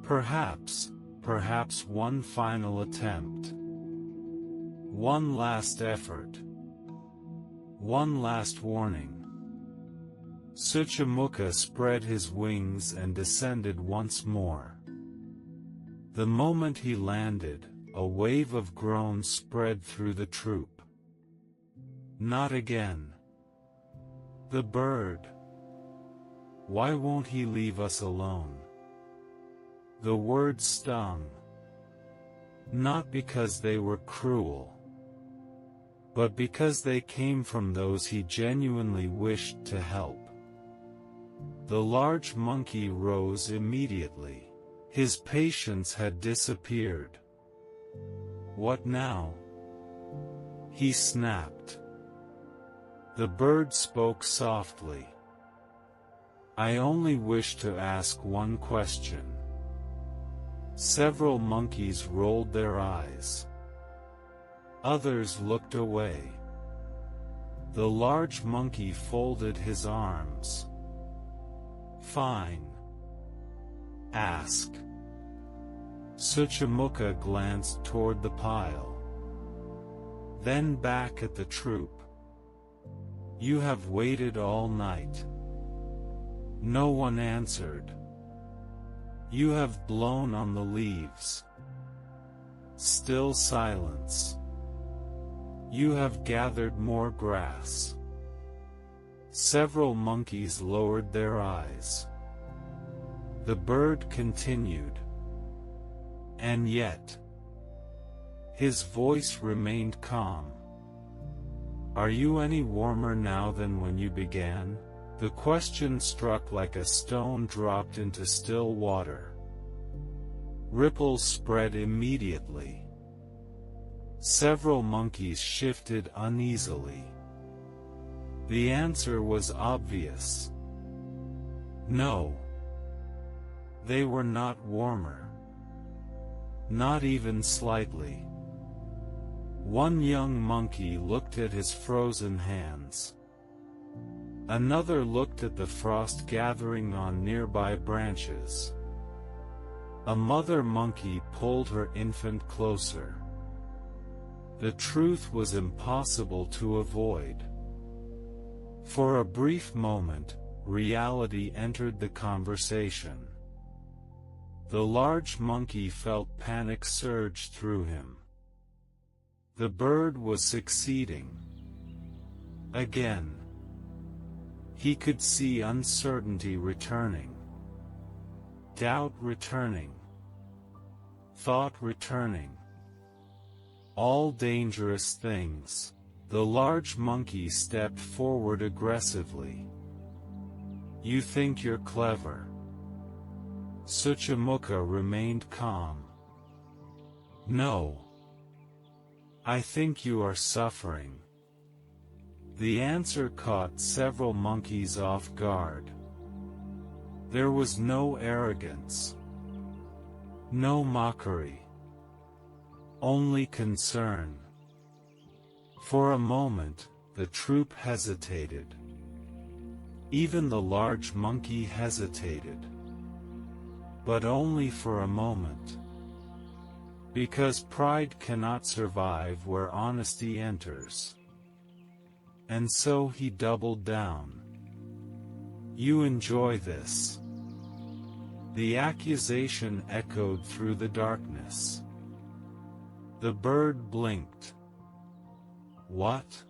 Perhaps one final attempt. One last effort. One last warning. Suchamuka spread his wings and descended once more. The moment he landed, a wave of groans spread through the troop. Not again. The bird. Why won't he leave us alone? The words stung. Not because they were cruel, but because they came from those he genuinely wished to help. The large monkey rose immediately. His patience had disappeared. What now? He snapped. The bird spoke softly. I only wish to ask one question. Several monkeys rolled their eyes. Others looked away. The large monkey folded his arms. Fine. Ask. Suchamuka glanced toward the pile. Then back at the troop. You have waited all night. No one answered. You have blown on the leaves. Still silence. You have gathered more grass. Several monkeys lowered their eyes. The bird continued. And yet. His voice remained calm. Are you any warmer now than when you began? The question struck like a stone dropped into still water. Ripples spread immediately. Several monkeys shifted uneasily. The answer was obvious. No. They were not warmer. Not even slightly. One young monkey looked at his frozen hands. Another looked at the frost gathering on nearby branches. A mother monkey pulled her infant closer. The truth was impossible to avoid. For a brief moment, reality entered the conversation. The large monkey felt panic surge through him. The bird was succeeding. Again. He could see uncertainty returning, doubt returning, thought returning. All dangerous things. The large monkey stepped forward aggressively. You think you're clever. Suchamuka remained calm. No. I think you are suffering. The answer caught several monkeys off guard. There was no arrogance. No mockery. Only concern. For a moment, the troop hesitated. Even the large monkey hesitated. But only for a moment. Because pride cannot survive where honesty enters. And so he doubled down. You enjoy this. The accusation echoed through the darkness. The bird blinked. What?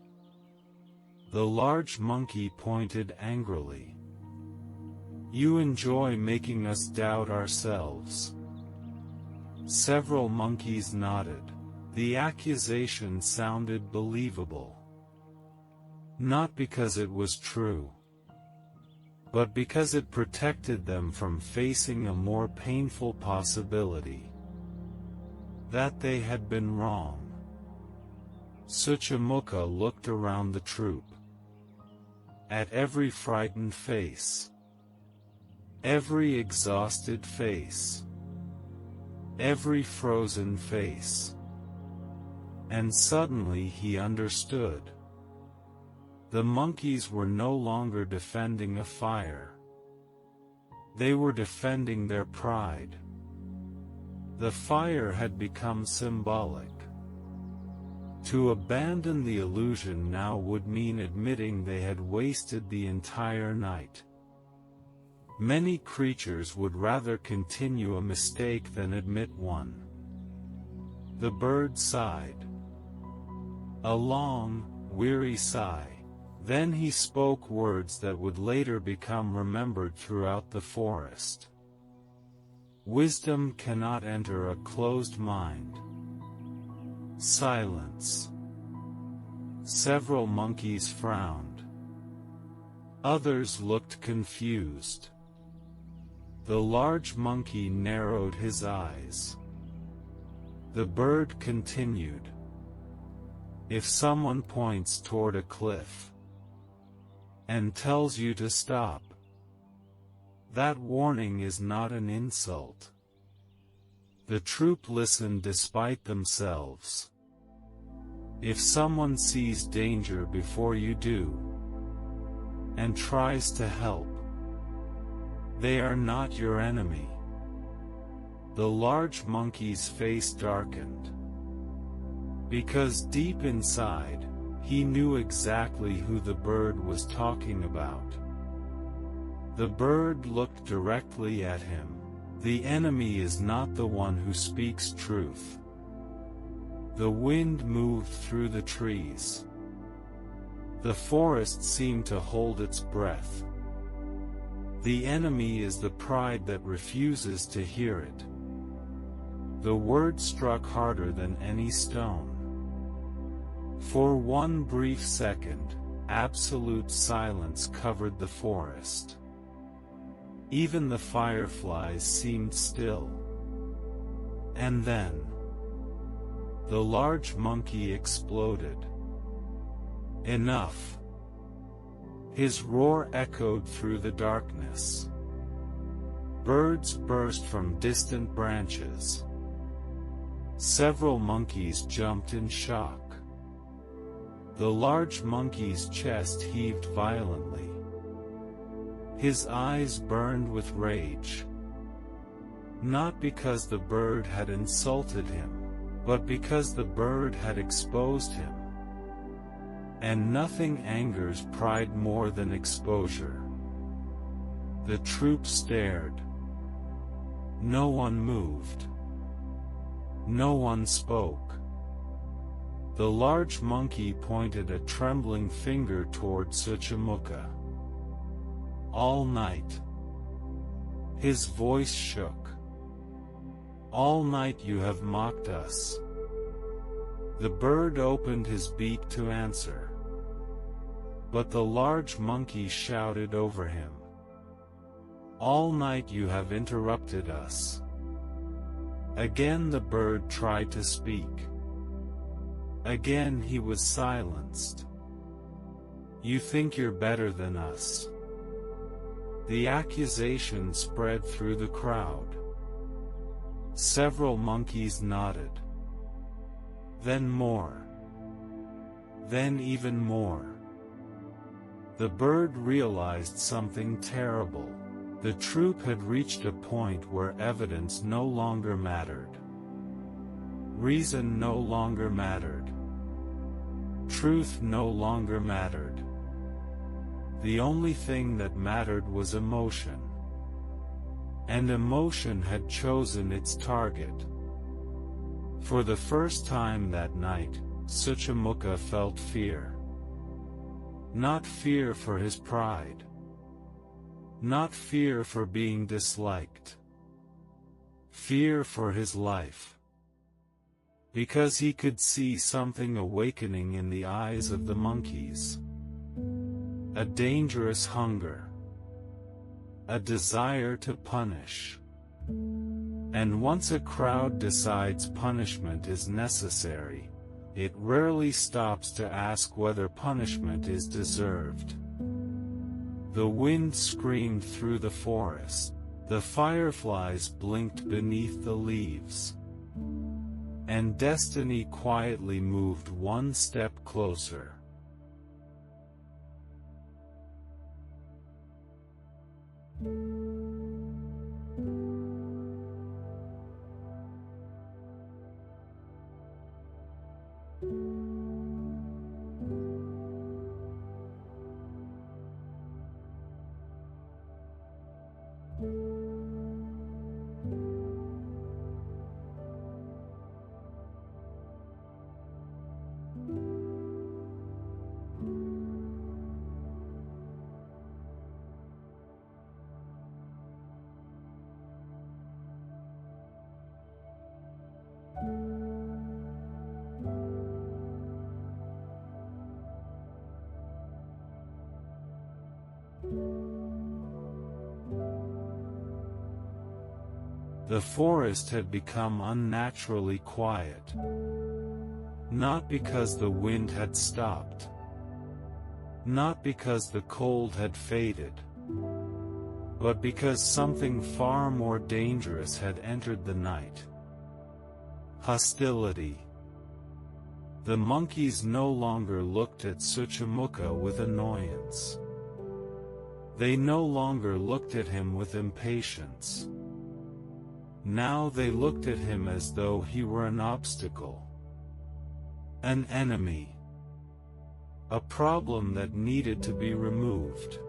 The large monkey pointed angrily. You enjoy making us doubt ourselves. Several monkeys nodded. The accusation sounded believable. Not because it was true, but because it protected them from facing a more painful possibility. That they had been wrong. Suchamuka looked around the troop. At every frightened face. Every exhausted face. Every frozen face. And suddenly he understood. The monkeys were no longer defending a fire. They were defending their pride. The fire had become symbolic. To abandon the illusion now would mean admitting they had wasted the entire night. Many creatures would rather continue a mistake than admit one. The bird sighed. A long, weary sigh. Then he spoke words that would later become remembered throughout the forest. Wisdom cannot enter a closed mind. Silence. Several monkeys frowned. Others looked confused. The large monkey narrowed his eyes. The bird continued. If someone points toward a cliff and tells you to stop, that warning is not an insult. The troop listened despite themselves. If someone sees danger before you do, and tries to help, they are not your enemy. The large monkey's face darkened. Because deep inside, he knew exactly who the bird was talking about. The bird looked directly at him. The enemy is not the one who speaks truth. The wind moved through the trees. The forest seemed to hold its breath. The enemy is the pride that refuses to hear it. The word struck harder than any stone. For one brief second, absolute silence covered the forest. Even the fireflies seemed still. And then, the large monkey exploded. Enough! His roar echoed through the darkness. Birds burst from distant branches. Several monkeys jumped in shock. The large monkey's chest heaved violently. His eyes burned with rage. not because the bird had insulted him, but because the bird had exposed him. And nothing angers pride more than exposure. The troop stared. No one moved. No one spoke. The large monkey pointed a trembling finger toward Suchamuka. All night. His voice shook. All night you have mocked us. The bird opened his beak to answer. But the large monkey shouted over him. All night you have interrupted us. Again the bird tried to speak. Again he was silenced. You think you're better than us. The accusation spread through the crowd. Several monkeys nodded. Then more. Then even more. The bird realized something terrible. The troop had reached a point where evidence no longer mattered. Reason no longer mattered. Truth no longer mattered. The only thing that mattered was emotion. And emotion had chosen its target. For the first time that night, Suchamuka felt fear. Not fear for his pride. Not fear for being disliked. Fear for his life. Because he could see something awakening in the eyes of the monkeys. A dangerous hunger. A desire to punish. And once a crowd decides punishment is necessary, it rarely stops to ask whether punishment is deserved. The wind screamed through the forest. The fireflies blinked beneath the leaves. And destiny quietly moved one step closer. The forest had become unnaturally quiet. Not because the wind had stopped. Not because the cold had faded. But because something far more dangerous had entered the night. Hostility. The monkeys no longer looked at Suchamuka with annoyance. They no longer looked at him with impatience. Now they looked at him as though he were an obstacle. An enemy. A problem that needed to be removed.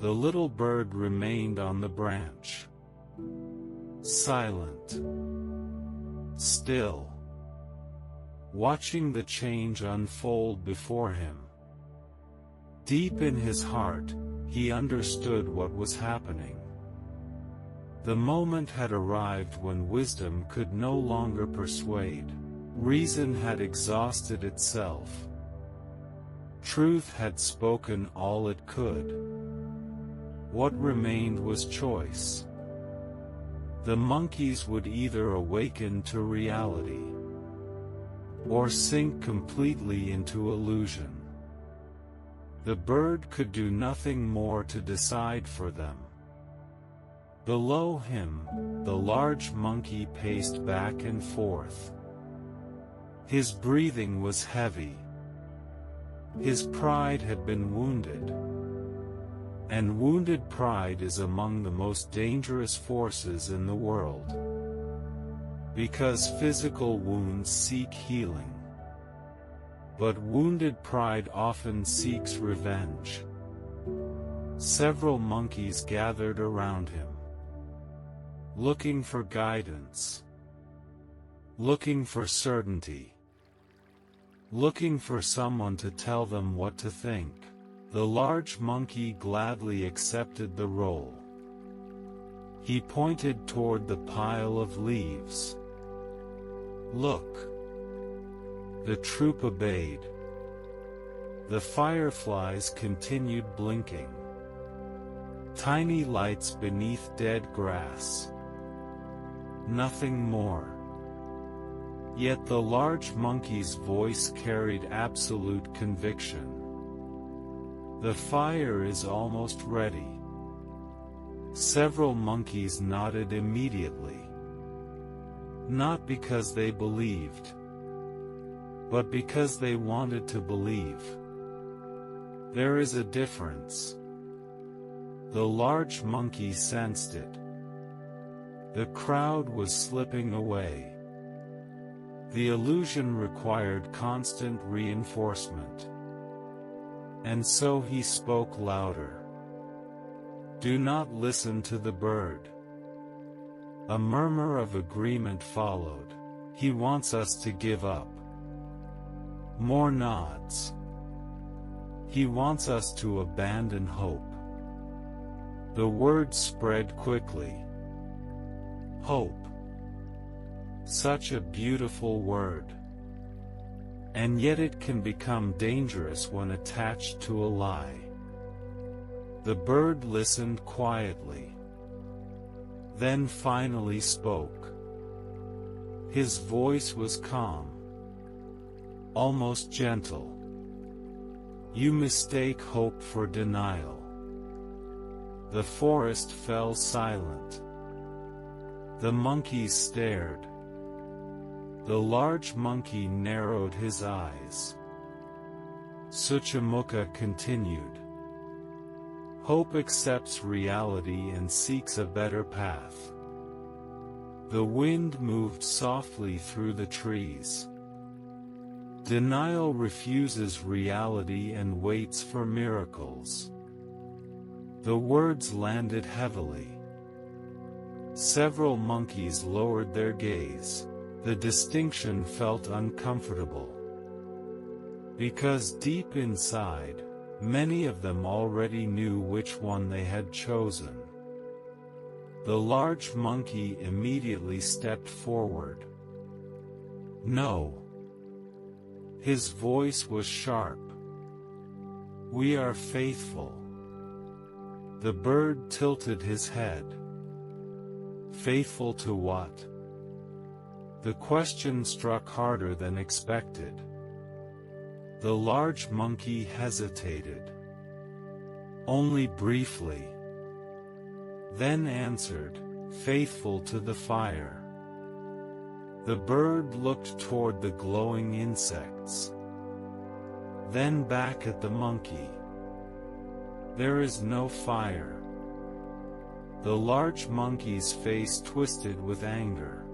The little bird remained on the branch. Silent. Still. Watching the change unfold before him. Deep in his heart, he understood what was happening. The moment had arrived when wisdom could no longer persuade. Reason had exhausted itself. Truth had spoken all it could. What remained was choice. The monkeys would either awaken to reality, or sink completely into illusion. The bird could do nothing more to decide for them. Below him, the large monkey paced back and forth. His breathing was heavy. His pride had been wounded. And wounded pride is among the most dangerous forces in the world. Because physical wounds seek healing. But wounded pride often seeks revenge. Several monkeys gathered around him, looking for guidance, looking for certainty, looking for someone to tell them what to think. The large monkey gladly accepted the role. He pointed toward the pile of leaves. "Look." The troop obeyed. The fireflies continued blinking. Tiny lights beneath dead grass. Nothing more. Yet the large monkey's voice carried absolute conviction. "The fire is almost ready." Several monkeys nodded immediately. Not because they believed, but because they wanted to believe. There is a difference. The large monkey sensed it. The crowd was slipping away. The illusion required constant reinforcement. And so he spoke louder. "Do not listen to the bird." A murmur of agreement followed. "He wants us to give up." More nods. "He wants us to abandon hope." The word spread quickly. Hope. Such a beautiful word. And yet it can become dangerous when attached to a lie. The bird listened quietly, then finally spoke. His voice was calm, almost gentle. "You mistake hope for denial." The forest fell silent. The monkeys stared. The large monkey narrowed his eyes. Suchamuka continued. "Hope accepts reality and seeks a better path." The wind moved softly through the trees. Denial refuses reality and waits for miracles. The words landed heavily. Several monkeys lowered their gaze. The distinction felt uncomfortable. Because deep inside, many of them already knew which one they had chosen. The large monkey immediately stepped forward. "No." His voice was sharp. "We are faithful." The bird tilted his head. "Faithful to what?" The question struck harder than expected. The large monkey hesitated. Only briefly. Then answered, "Faithful to the fire." The bird looked toward the glowing insects. Then back at the monkey. "There is no fire." The large monkey's face twisted with anger.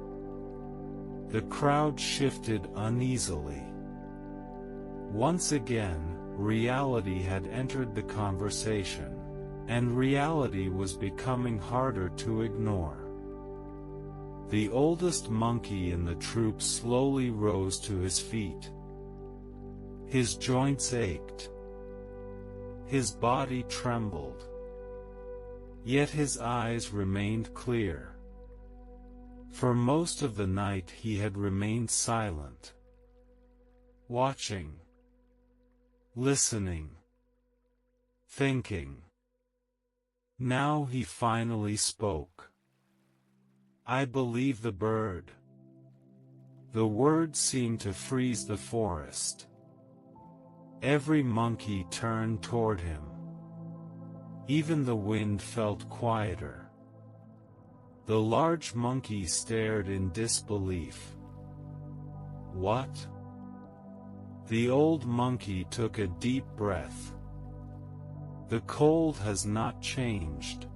The crowd shifted uneasily. Once again, reality had entered the conversation, and reality was becoming harder to ignore. The oldest monkey in the troop slowly rose to his feet. His joints ached. His body trembled. Yet his eyes remained clear. For most of the night he had remained silent, watching, listening, thinking. Now he finally spoke. "I believe the bird." The word seemed to freeze the forest. Every monkey turned toward him. Even the wind felt quieter. The large monkey stared in disbelief. "What?" The old monkey took a deep breath. The cold has not changed.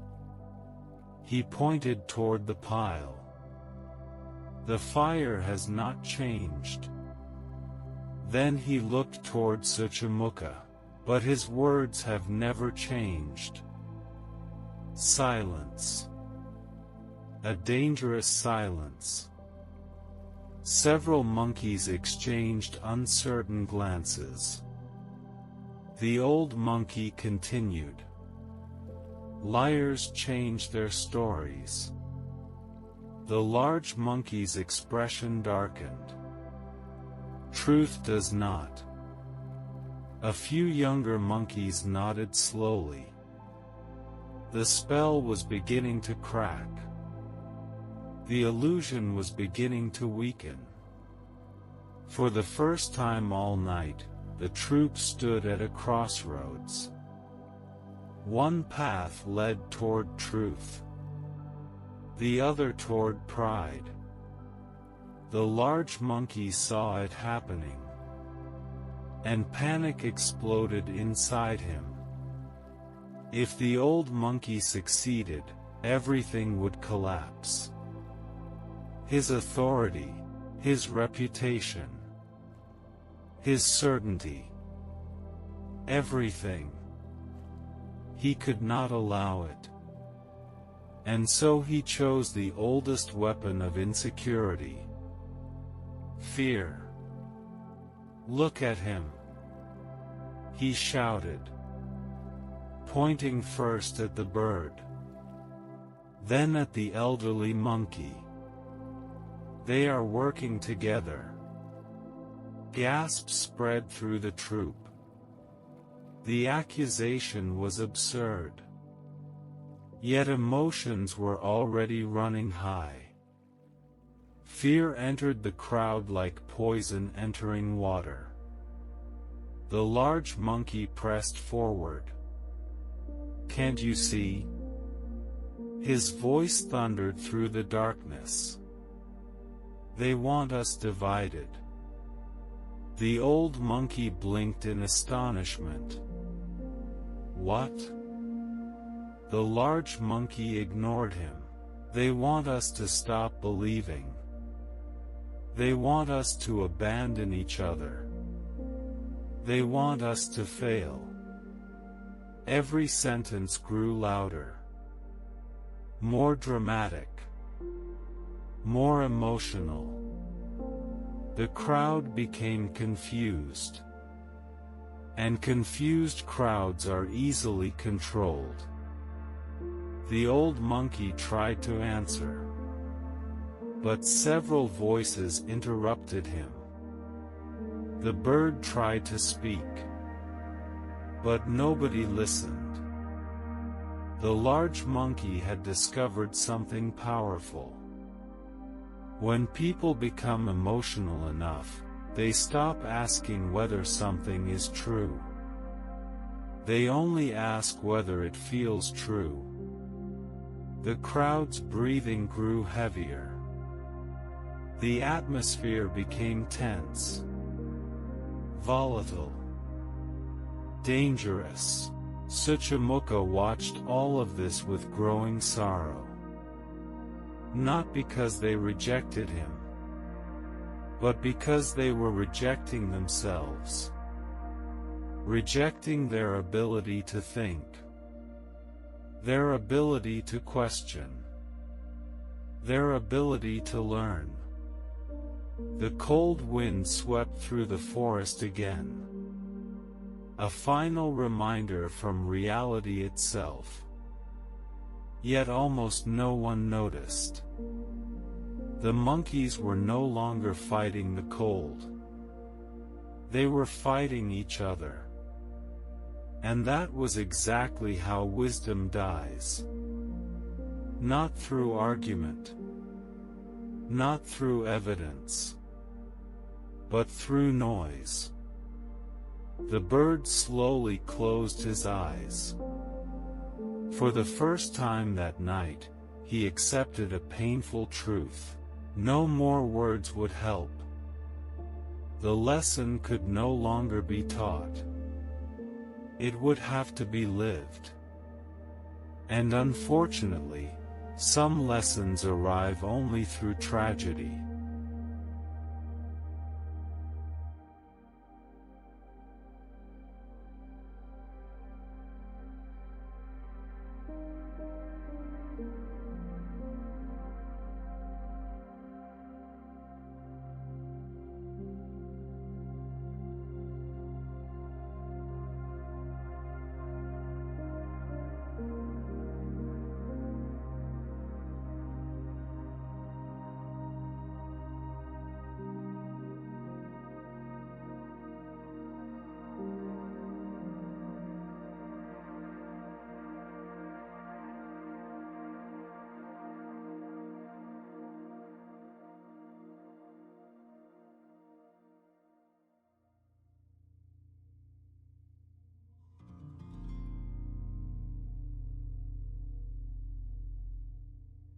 He pointed toward the pile. The fire has not changed. Then he looked toward Suchamuka, but his words have never changed. Silence. A dangerous silence. Several monkeys exchanged uncertain glances. The old monkey continued. Liars change their stories. The large monkey's expression darkened. Truth does not. A few younger monkeys nodded slowly. The spell was beginning to crack. The illusion was beginning to weaken. For the first time all night, the troop stood at a crossroads. One path led toward truth. The other toward pride. The large monkey saw it happening, and panic exploded inside him. If the old monkey succeeded, everything would collapse. His authority, his reputation, his certainty, everything. He could not allow it. And so he chose the oldest weapon of insecurity: fear. Look at him, he shouted, pointing first at the bird, then at the elderly monkey. They are working together. Gasps spread through the troop. The accusation was absurd. Yet emotions were already running high. Fear entered the crowd like poison entering water. The large monkey pressed forward. Can't you see? His voice thundered through the darkness. They want us divided. The old monkey blinked in astonishment. What? The large monkey ignored him. They want us to stop believing. They want us to abandon each other. They want us to fail. Every sentence grew louder, more dramatic, more emotional. The crowd became confused. And confused crowds are easily controlled. The old monkey tried to answer, but several voices interrupted him. The bird tried to speak, but nobody listened. The large monkey had discovered something powerful. When people become emotional enough, they stop asking whether something is true. They only ask whether it feels true. The crowd's breathing grew heavier. The atmosphere became tense, volatile, dangerous. Suchamuka watched all of this with growing sorrow. Not because they rejected him, but because they were rejecting themselves. Rejecting their ability to think. Their ability to question. Their ability to learn. The cold wind swept through the forest again. A final reminder from reality itself. Yet almost no one noticed. The monkeys were no longer fighting the cold. They were fighting each other. And that was exactly how wisdom dies. Not through argument. Not through evidence. But through noise. The bird slowly closed his eyes. For the first time that night, he accepted a painful truth. No more words would help. The lesson could no longer be taught. it would have to be lived. And unfortunately, some lessons arrive only through tragedy.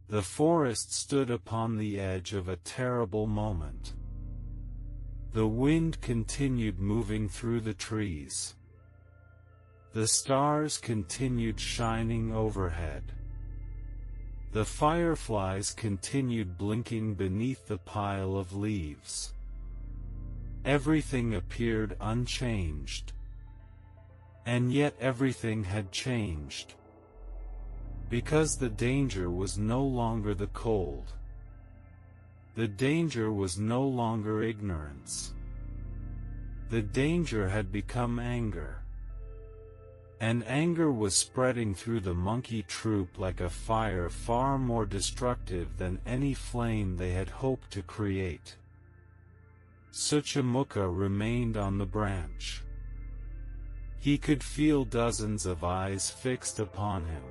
The forest stood upon the edge of a terrible moment. The wind continued moving through the trees. The stars continued shining overhead. The fireflies continued blinking beneath the pile of leaves. Everything appeared unchanged. And yet everything had changed. Because the danger was no longer the cold. The danger was no longer ignorance. The danger had become anger. And anger was spreading through the monkey troop like a fire far more destructive than any flame they had hoped to create. Suchamukha remained on the branch. He could feel dozens of eyes fixed upon him.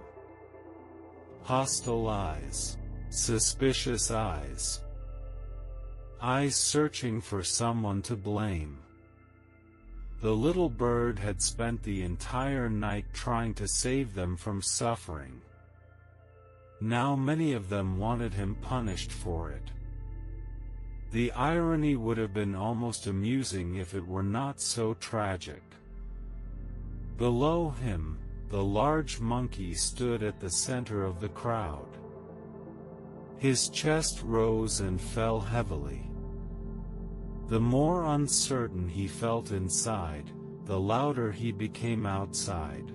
Hostile eyes. Suspicious eyes. Eyes searching for someone to blame. The little bird had spent the entire night trying to save them from suffering. Now many of them wanted him punished for it. The irony would have been almost amusing if it were not so tragic. Below him, the large monkey stood at the center of the crowd. His chest rose and fell heavily. The more uncertain he felt inside, the louder he became outside.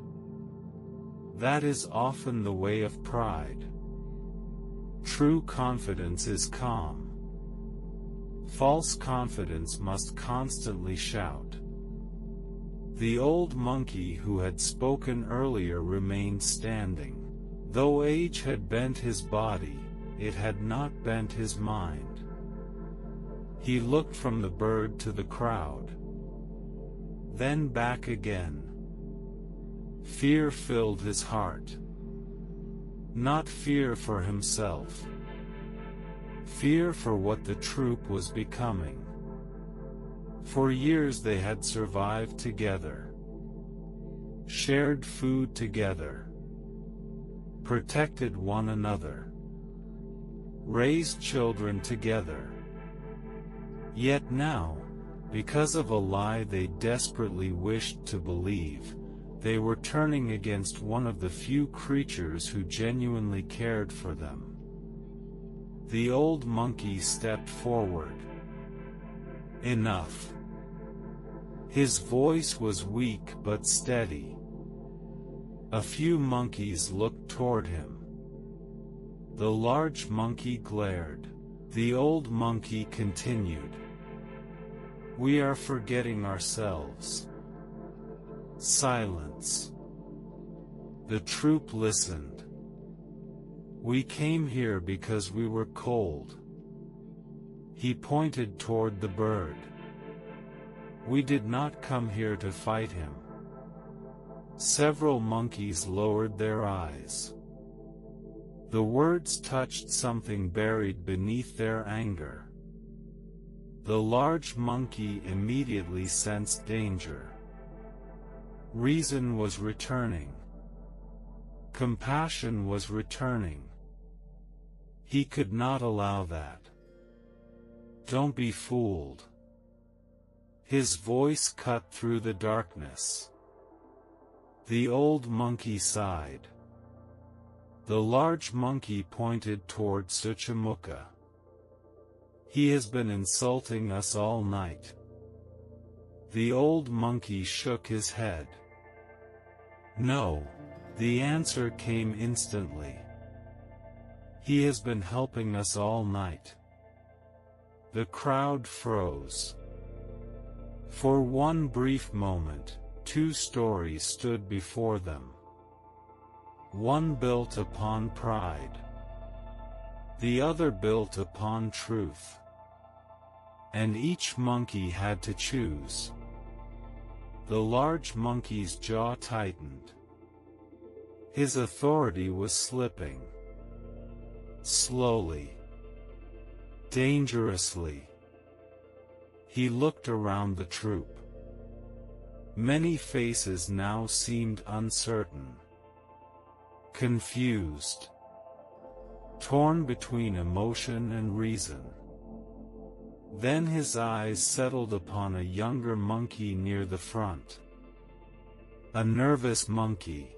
That is often the way of pride. True confidence is calm. False confidence must constantly shout. The old monkey who had spoken earlier remained standing. Though age had bent his body, it had not bent his mind. He looked from the bird to the crowd. Then back again. Fear filled his heart. Not fear for himself. Fear for what the troop was becoming. For years they had survived together, shared food together, protected one another, raised children together. Yet now, because of a lie they desperately wished to believe, they were turning against one of the few creatures who genuinely cared for them. The old monkey stepped forward. Enough. His voice was weak but steady. A few monkeys looked toward him. The large monkey glared. The old monkey continued. We are forgetting ourselves. Silence. The troop listened. We came here because we were cold. He pointed toward the bird. We did not come here to fight him. Several monkeys lowered their eyes. The words touched something buried beneath their anger. The large monkey immediately sensed danger. Reason was returning. Compassion was returning. He could not allow that. Don't be fooled. His voice cut through the darkness. The old monkey sighed. The large monkey pointed toward Suchamuka. He has been insulting us all night. The old monkey shook his head. No, the answer came instantly. He has been helping us all night. The crowd froze. For one brief moment, two stories stood before them. One built upon pride. The other built upon truth. And each monkey had to choose. The large monkey's jaw tightened. His authority was slipping. Slowly. Dangerously. He looked around the troop. Many faces now seemed uncertain. Confused. Torn between emotion and reason. Then his eyes settled upon a younger monkey near the front. A nervous monkey.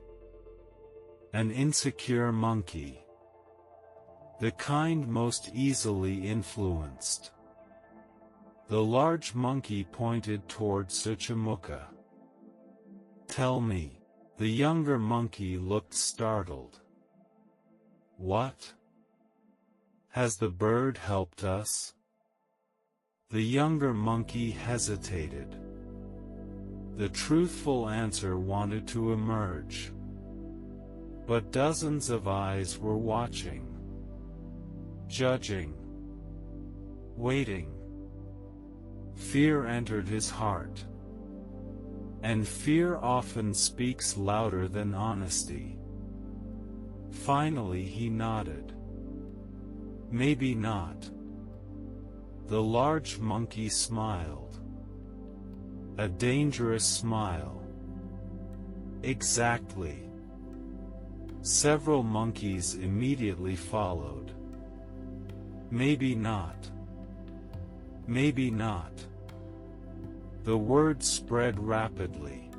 An insecure monkey. The kind most easily influenced. The large monkey pointed toward Suchamuka. Tell me. The younger monkey looked startled. What? Has the bird helped us? The younger monkey hesitated. The truthful answer wanted to emerge. But dozens of eyes were watching. Judging. Waiting. Fear entered his heart. And fear often speaks louder than honesty. Finally he nodded. Maybe not. The large monkey smiled. A dangerous smile. Exactly. Several monkeys immediately followed. Maybe not. Maybe not. The word spread rapidly.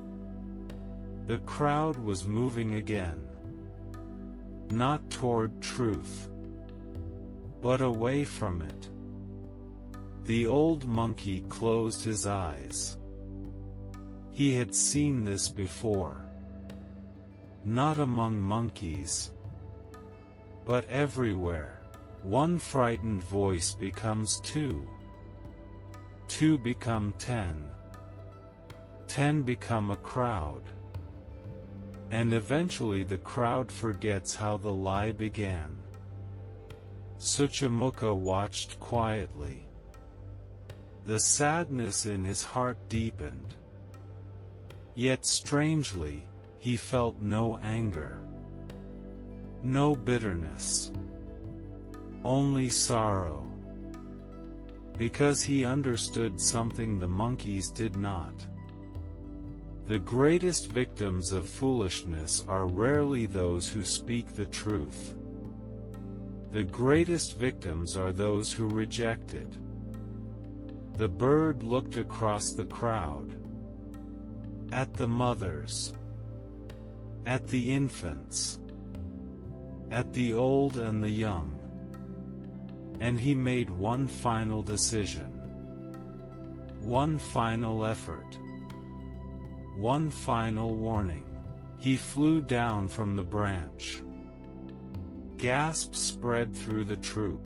The crowd was moving again. Not toward truth, but away from it. The old monkey closed his eyes. He had seen this before. Not among monkeys, but everywhere. One frightened voice becomes two. Two become 10. 10 become a crowd. And eventually the crowd forgets how the lie began. Suchamuka watched quietly. The sadness in his heart deepened. Yet strangely, he felt no anger. No bitterness. Only sorrow. Because he understood something the monkeys did not. The greatest victims of foolishness are rarely those who speak the truth. The greatest victims are those who reject it. The bird looked across the crowd. At the mothers. At the infants. At the old and the young. And he made one final decision. One final effort. One final warning. He flew down from the branch. Gasps spread through the troop.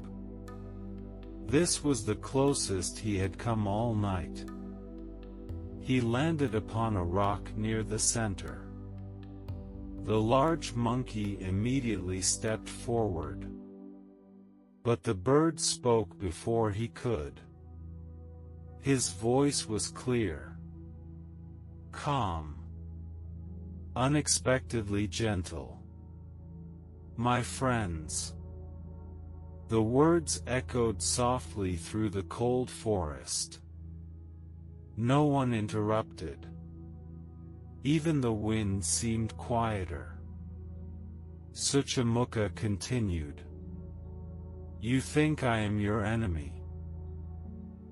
This was the closest he had come all night. He landed upon a rock near the center. The large monkey immediately stepped forward. But the bird spoke before he could. His voice was clear. Calm. Unexpectedly gentle. My friends. The words echoed softly through the cold forest. No one interrupted. Even the wind seemed quieter. Suchamuka continued. You think I am your enemy?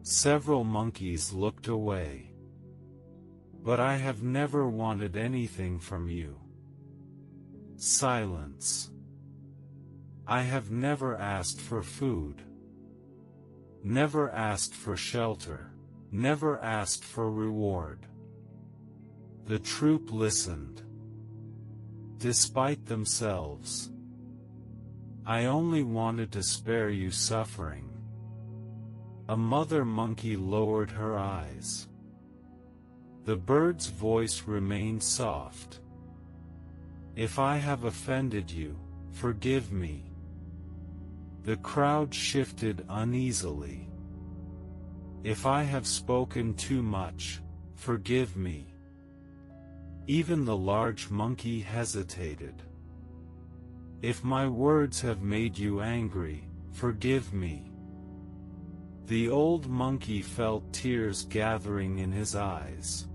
Several monkeys looked away. but I have never wanted anything from you. Silence. I have never asked for food. Never asked for shelter. Never asked for reward. The troop listened. Despite themselves. I only wanted to spare you suffering. A mother monkey lowered her eyes. The bird's voice remained soft. If I have offended you, forgive me. The crowd shifted uneasily. If I have spoken too much, forgive me. Even the large monkey hesitated. If my words have made you angry, forgive me. The old monkey felt tears gathering in his eyes.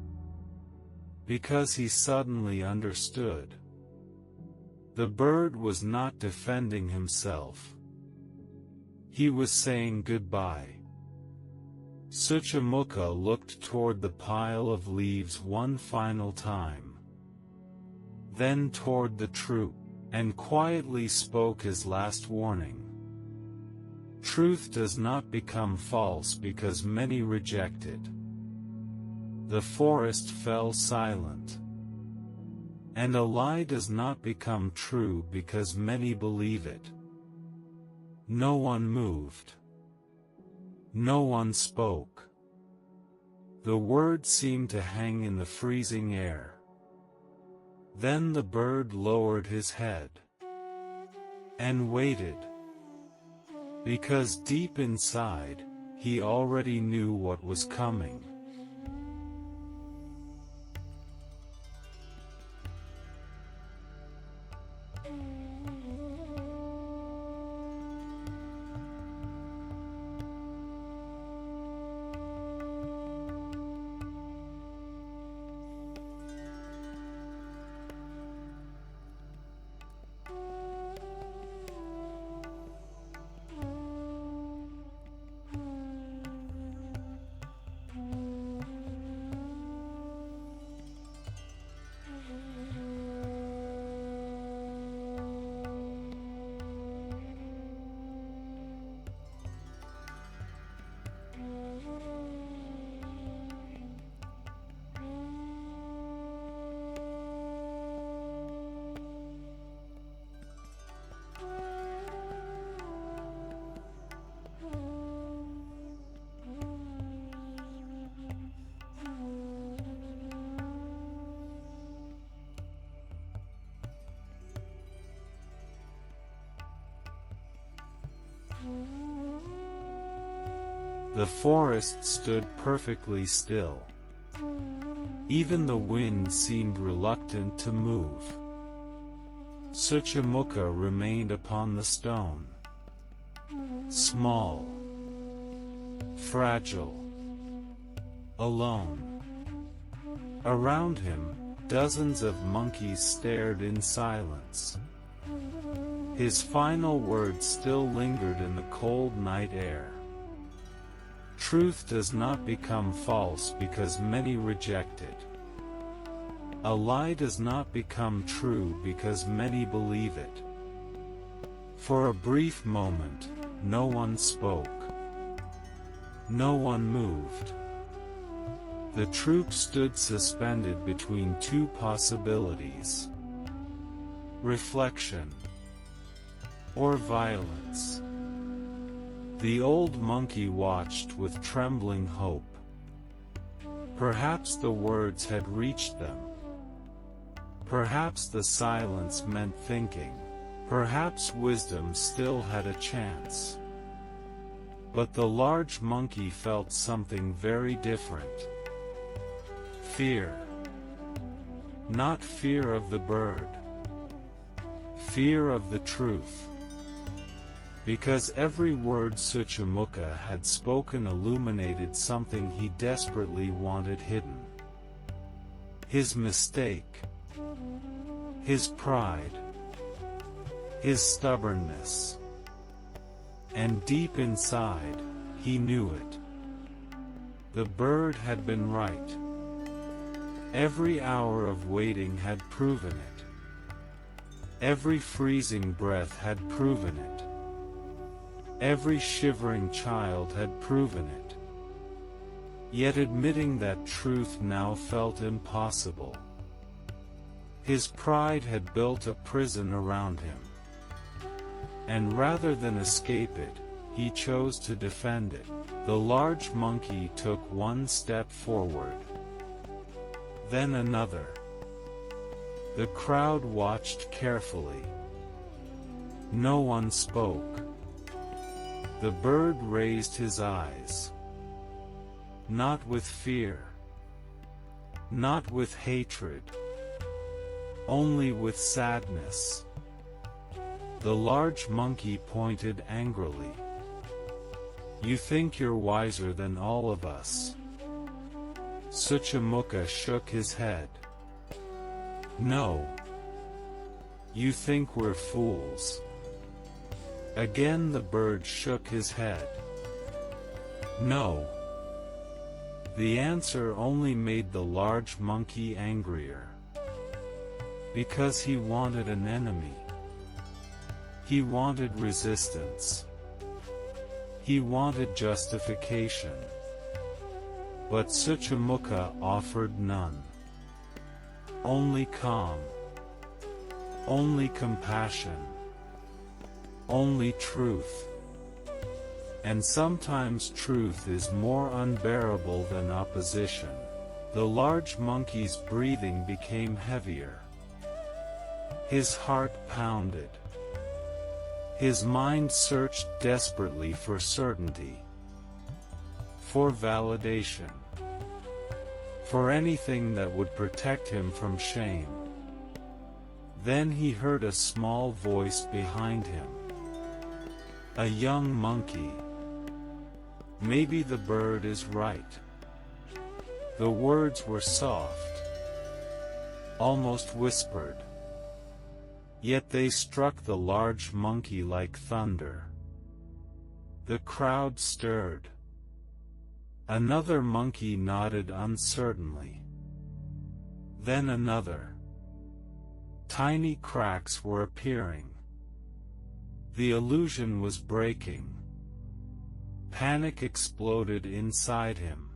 Because he suddenly understood. The bird was not defending himself. He was saying goodbye. Suchamuka looked toward the pile of leaves one final time. Then toward the troop, and quietly spoke his last warning. Truth does not become false because many reject it. The forest fell silent. And a lie does not become true because many believe it. No one moved. No one spoke. The words seemed to hang in the freezing air. Then the bird lowered his head. And waited. Because deep inside, he already knew what was coming. The forest stood perfectly still. Even the wind seemed reluctant to move. Suchamuka remained upon the stone. Small. Fragile. Alone. Around him, dozens of monkeys stared in silence. His final words still lingered in the cold night air. Truth does not become false because many reject it. A lie does not become true because many believe it. For a brief moment, no one spoke. No one moved. The troop stood suspended between two possibilities. Reflection. Or violence. The old monkey watched with trembling hope. Perhaps the words had reached them. Perhaps the silence meant thinking. Perhaps wisdom still had a chance. But the large monkey felt something very different. Fear. Not fear of the bird. Fear of the truth. Because every word Suchamuka had spoken illuminated something he desperately wanted hidden. His mistake. His pride. His stubbornness. And deep inside, he knew it. The bird had been right. Every hour of waiting had proven it. Every freezing breath had proven it. Every shivering child had proven it. Yet admitting that truth now felt impossible. His pride had built a prison around him. And rather than escape it, he chose to defend it. The large monkey took one step forward. Then another. The crowd watched carefully. No one spoke. The bird raised his eyes. Not with fear. Not with hatred. Only with sadness. The large monkey pointed angrily. You think you're wiser than all of us? Suchamuka shook his head. No. You think we're fools? Again the bird shook his head. No. The answer only made the large monkey angrier. Because he wanted an enemy. He wanted resistance. He wanted justification. But Suchamuka offered none. Only calm. Only compassion. Only truth. And sometimes truth is more unbearable than opposition. The large monkey's breathing became heavier. His heart pounded. His mind searched desperately for certainty. For validation. For anything that would protect him from shame. Then he heard a small voice behind him. A young monkey. Maybe the bird is right. The words were soft. Almost whispered. Yet they struck the large monkey like thunder. The crowd stirred. Another monkey nodded uncertainly. Then another. Tiny cracks were appearing. The illusion was breaking. Panic exploded inside him.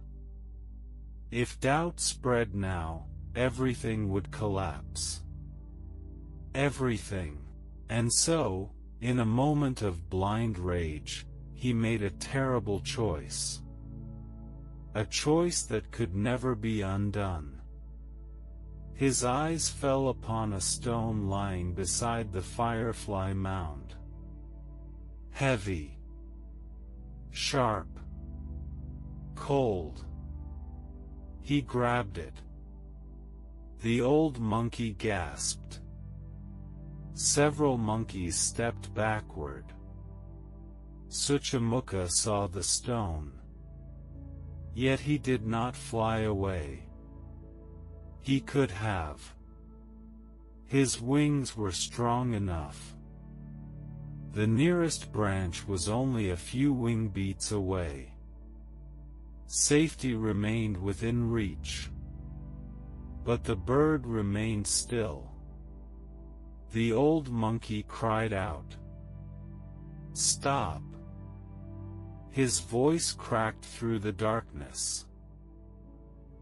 If doubt spread now, everything would collapse. Everything. And so, in a moment of blind rage, he made a terrible choice. A choice that could never be undone. His eyes fell upon a stone lying beside the firefly mound. Heavy. Sharp. Cold. He grabbed it. The old monkey gasped. Several monkeys stepped backward. Suchamuka saw the stone. Yet he did not fly away. He could have. His wings were strong enough. The nearest branch was only a few wing beats away. Safety remained within reach. But the bird remained still. The old monkey cried out. Stop! His voice cracked through the darkness.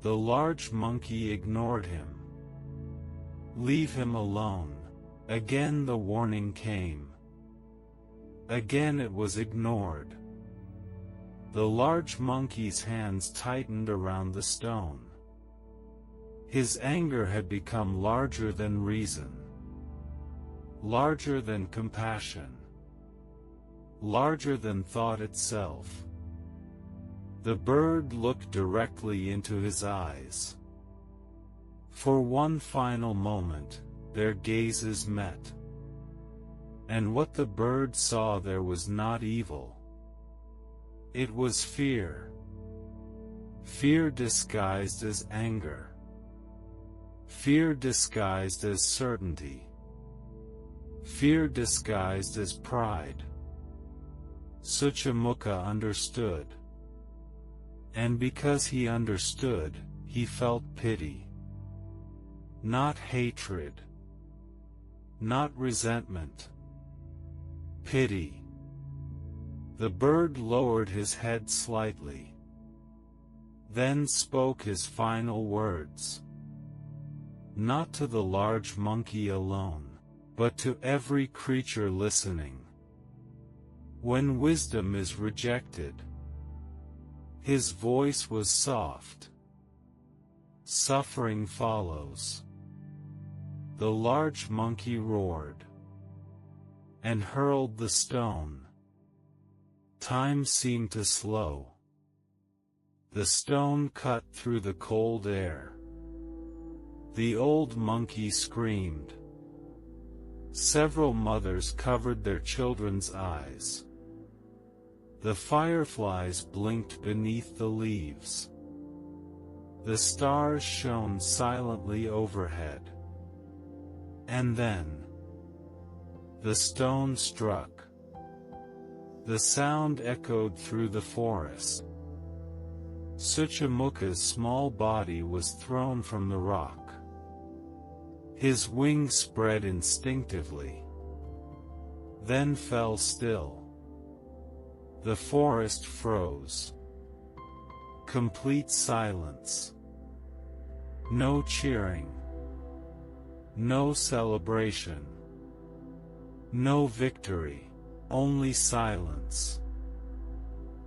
The large monkey ignored him. Leave him alone. Again the warning came. Again it was ignored. The large monkey's hands tightened around the stone. His anger had become larger than reason. Larger than compassion. Larger than thought itself. The bird looked directly into his eyes. For one final moment, their gazes met. And what the bird saw there was not evil. It was fear. Fear disguised as anger. Fear disguised as certainty. Fear disguised as pride. Suchamuka understood. And because he understood, he felt pity. Not hatred. Not resentment. Pity. The bird lowered his head slightly, then spoke his final words. Not to the large monkey alone, but to every creature listening. When wisdom is rejected, his voice was soft. Suffering follows. The large monkey roared and hurled the stone. Time seemed to slow. The stone cut through the cold air. The old monkey screamed. Several mothers covered their children's eyes. The fireflies blinked beneath the leaves. The stars shone silently overhead. And then the stone struck. The sound echoed through the forest. Suchamuka's small body was thrown from the rock. His wings spread instinctively, then fell still. The forest froze. Complete silence. No cheering. No celebration. No victory. Only silence.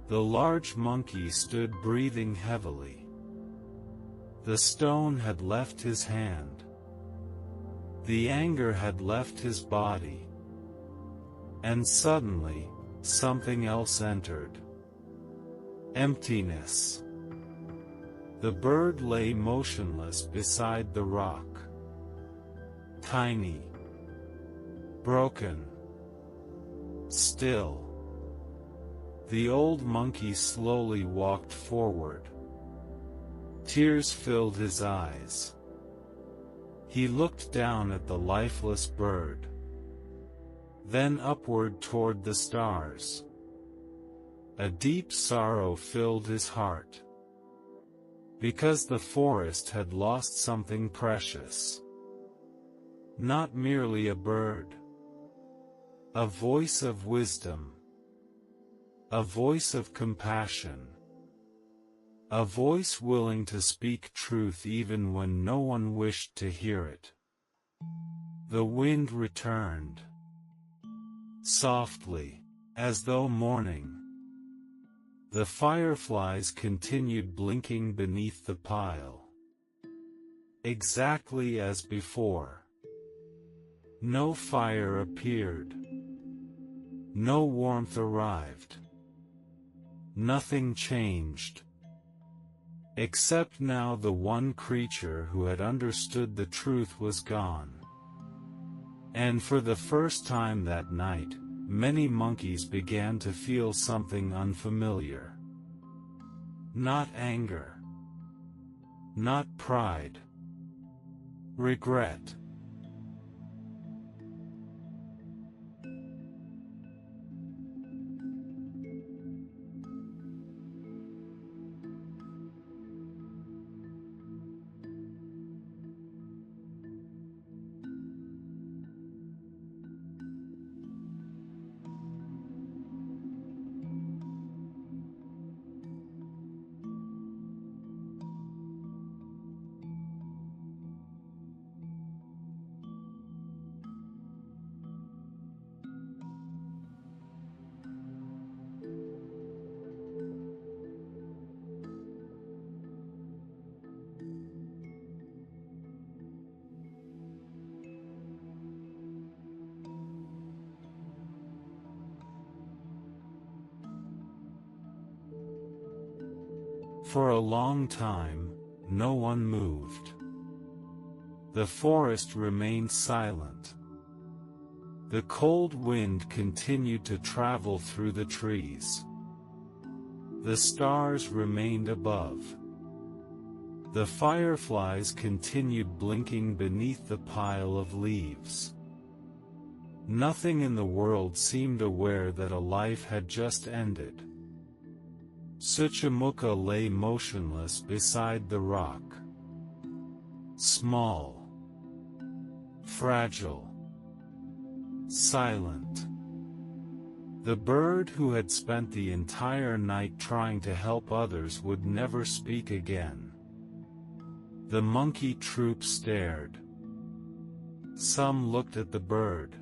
The large monkey stood breathing heavily. The stone had left his hand. The anger had left his body. And suddenly, something else entered. Emptiness. The bird lay motionless beside the rock. Tiny. Broken. Still. The old monkey slowly walked forward. Tears filled his eyes. He looked down at the lifeless bird, then upward toward the stars. A deep sorrow filled his heart, because the forest had lost something precious. Not merely a bird. A voice of wisdom. A voice of compassion. A voice willing to speak truth even when no one wished to hear it. The wind returned. Softly, as though mourning. The fireflies continued blinking beneath the pile. Exactly as before. No fire appeared. No warmth arrived. Nothing changed. Except now the one creature who had understood the truth was gone. And for the first time that night, many monkeys began to feel something unfamiliar. Not anger. Not pride. Regret. For a long time, no one moved. The forest remained silent. The cold wind continued to travel through the trees. The stars remained above. The fireflies continued blinking beneath the pile of leaves. Nothing in the world seemed aware that a life had just ended. Suchamuka lay motionless beside the rock. Small. fragile, silent. The bird who had spent the entire night trying to help others would never speak again. The monkey troop stared. Some looked at the bird.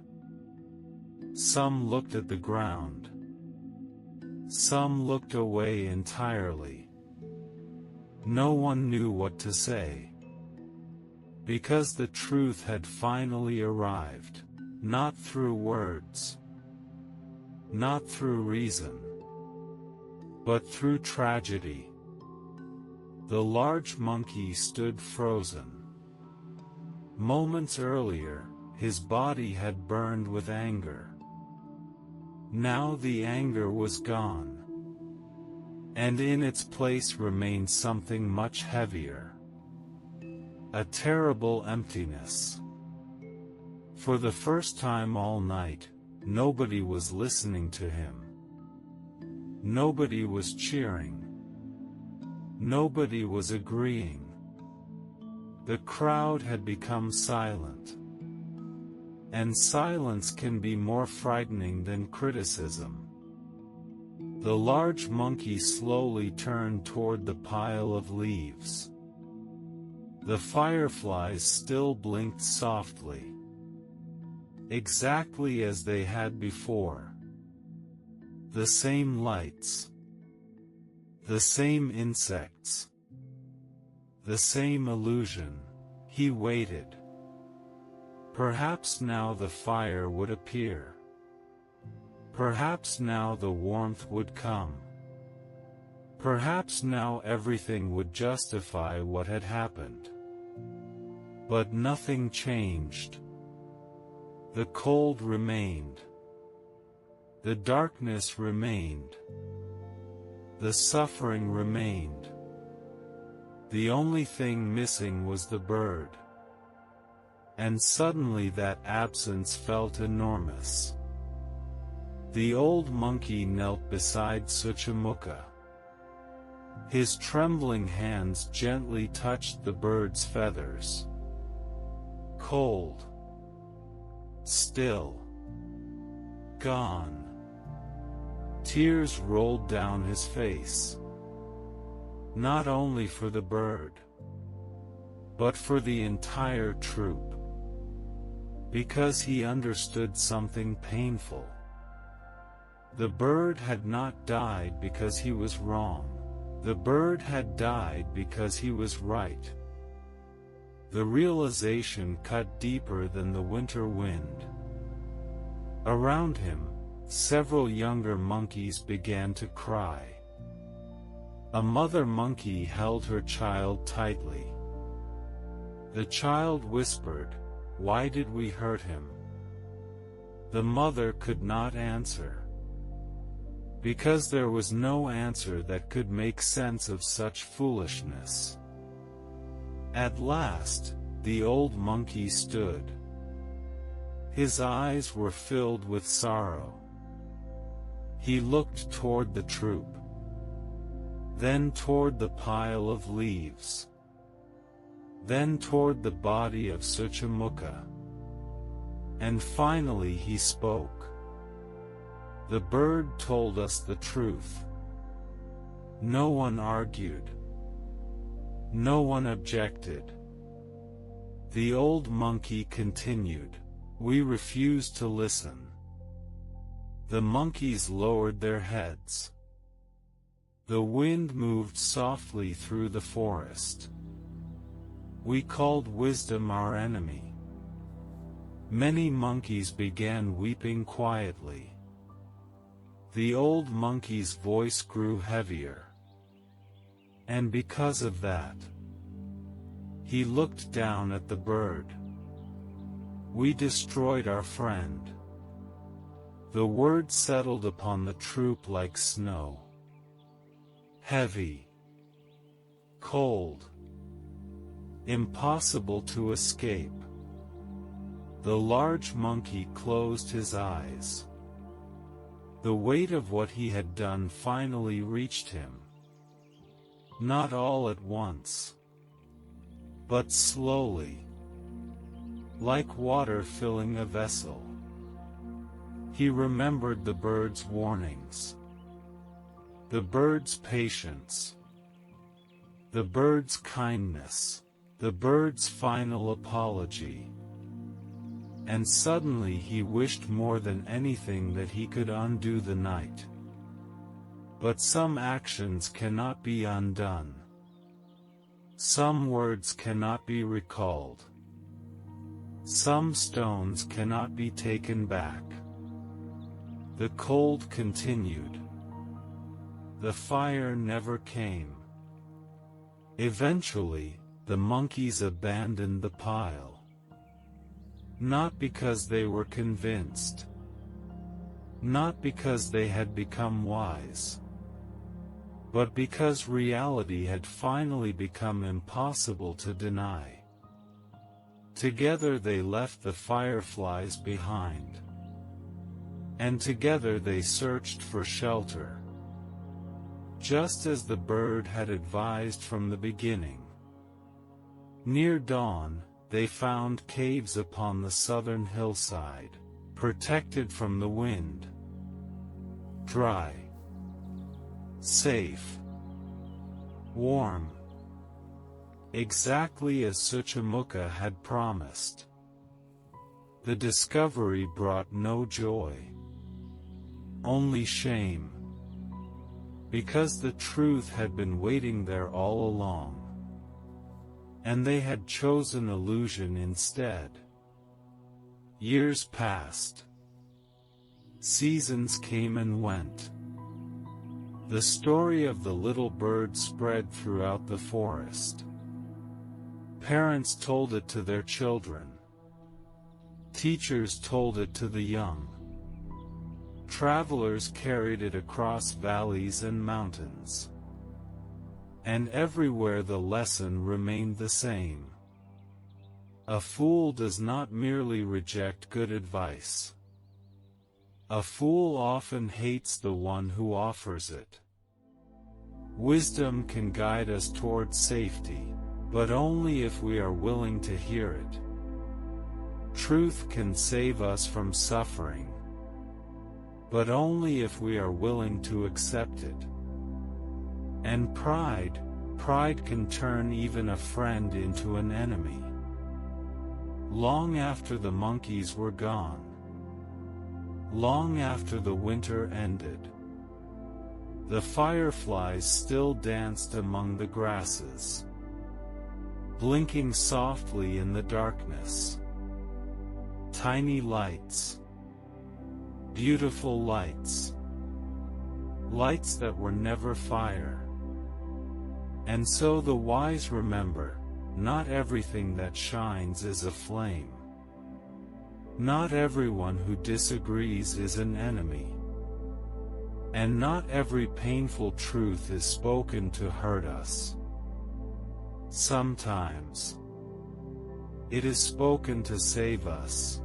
Some looked at the ground. Some looked away entirely. No one knew what to say. Because the truth had finally arrived, not through words, not through reason, but through tragedy. The large monkey stood frozen. Moments earlier, his body had burned with anger. Now the anger was gone, and in its place remained something much heavier. A terrible emptiness. For the first time all night, nobody was listening to him. Nobody was cheering. Nobody was agreeing. The crowd had become silent. And silence can be more frightening than criticism. The large monkey slowly turned toward the pile of leaves. The fireflies still blinked softly, exactly as they had before. The same lights, the same insects, the same illusion. He waited. Perhaps now the fire would appear. Perhaps now the warmth would come. Perhaps now everything would justify what had happened. But nothing changed. The cold remained. The darkness remained. The suffering remained. The only thing missing was the bird. And suddenly that absence felt enormous. The old monkey knelt beside Suchamukha. His trembling hands gently touched the bird's feathers. Cold. Still. Gone. Tears rolled down his face. Not only for the bird, but for the entire troop. Because he understood something painful. The bird had not died because he was wrong. The bird had died because he was right. The realization cut deeper than the winter wind. Around him, several younger monkeys began to cry. A mother monkey held her child tightly. The child whispered, "Why did we hurt him?" The mother could not answer. Because there was no answer that could make sense of such foolishness. At last, the old monkey stood. His eyes were filled with sorrow. He looked toward the troop. Then toward the pile of leaves. Then toward the body of Suchamukha. And finally he spoke. The bird told us the truth. No one argued. No one objected. The old monkey continued. We refused to listen. The monkeys lowered their heads. The wind moved softly through the forest. We called wisdom our enemy. Many monkeys began weeping quietly. The old monkey's voice grew heavier. And because of that, he looked down at the bird. We destroyed our friend. The word settled upon the troop like snow. Heavy. Cold. Impossible to escape. The large monkey closed his eyes. The weight of what he had done finally reached him. Not all at once, but slowly. like water filling a vessel. He remembered the bird's warnings, the bird's patience, the bird's kindness, the bird's final apology. And suddenly he wished more than anything that he could undo the night. But some actions cannot be undone. Some words cannot be recalled. Some stones cannot be taken back. The cold continued. The fire never came. Eventually, the monkeys abandoned the pile. Not because they were convinced. Not because they had become wise. But because reality had finally become impossible to deny. Together they left the fireflies behind. And together they searched for shelter. Just as the bird had advised from the beginning. Near dawn, they found caves upon the southern hillside, protected from the wind. Dry. Safe. Warm. Exactly as Suchamuka had promised. The discovery brought no joy. Only shame. Because the truth had been waiting there all along. And they had chosen illusion instead. Years passed. Seasons came and went. The story of the little bird spread throughout the forest. Parents told it to their children. Teachers told it to the young. Travelers carried it across valleys and mountains. And everywhere the lesson remained the same. A fool does not merely reject good advice. A fool often hates the one who offers it. Wisdom can guide us toward safety, but only if we are willing to hear it. Truth can save us from suffering, but only if we are willing to accept it. And pride can turn even a friend into an enemy. Long after the monkeys were gone, long after the winter ended, the fireflies still danced among the grasses, blinking softly in the darkness. Tiny lights. Beautiful lights. Lights that were never fire. And so the wise remember, not everything that shines is a flame. Not everyone who disagrees is an enemy. And not every painful truth is spoken to hurt us. Sometimes it is spoken to save us.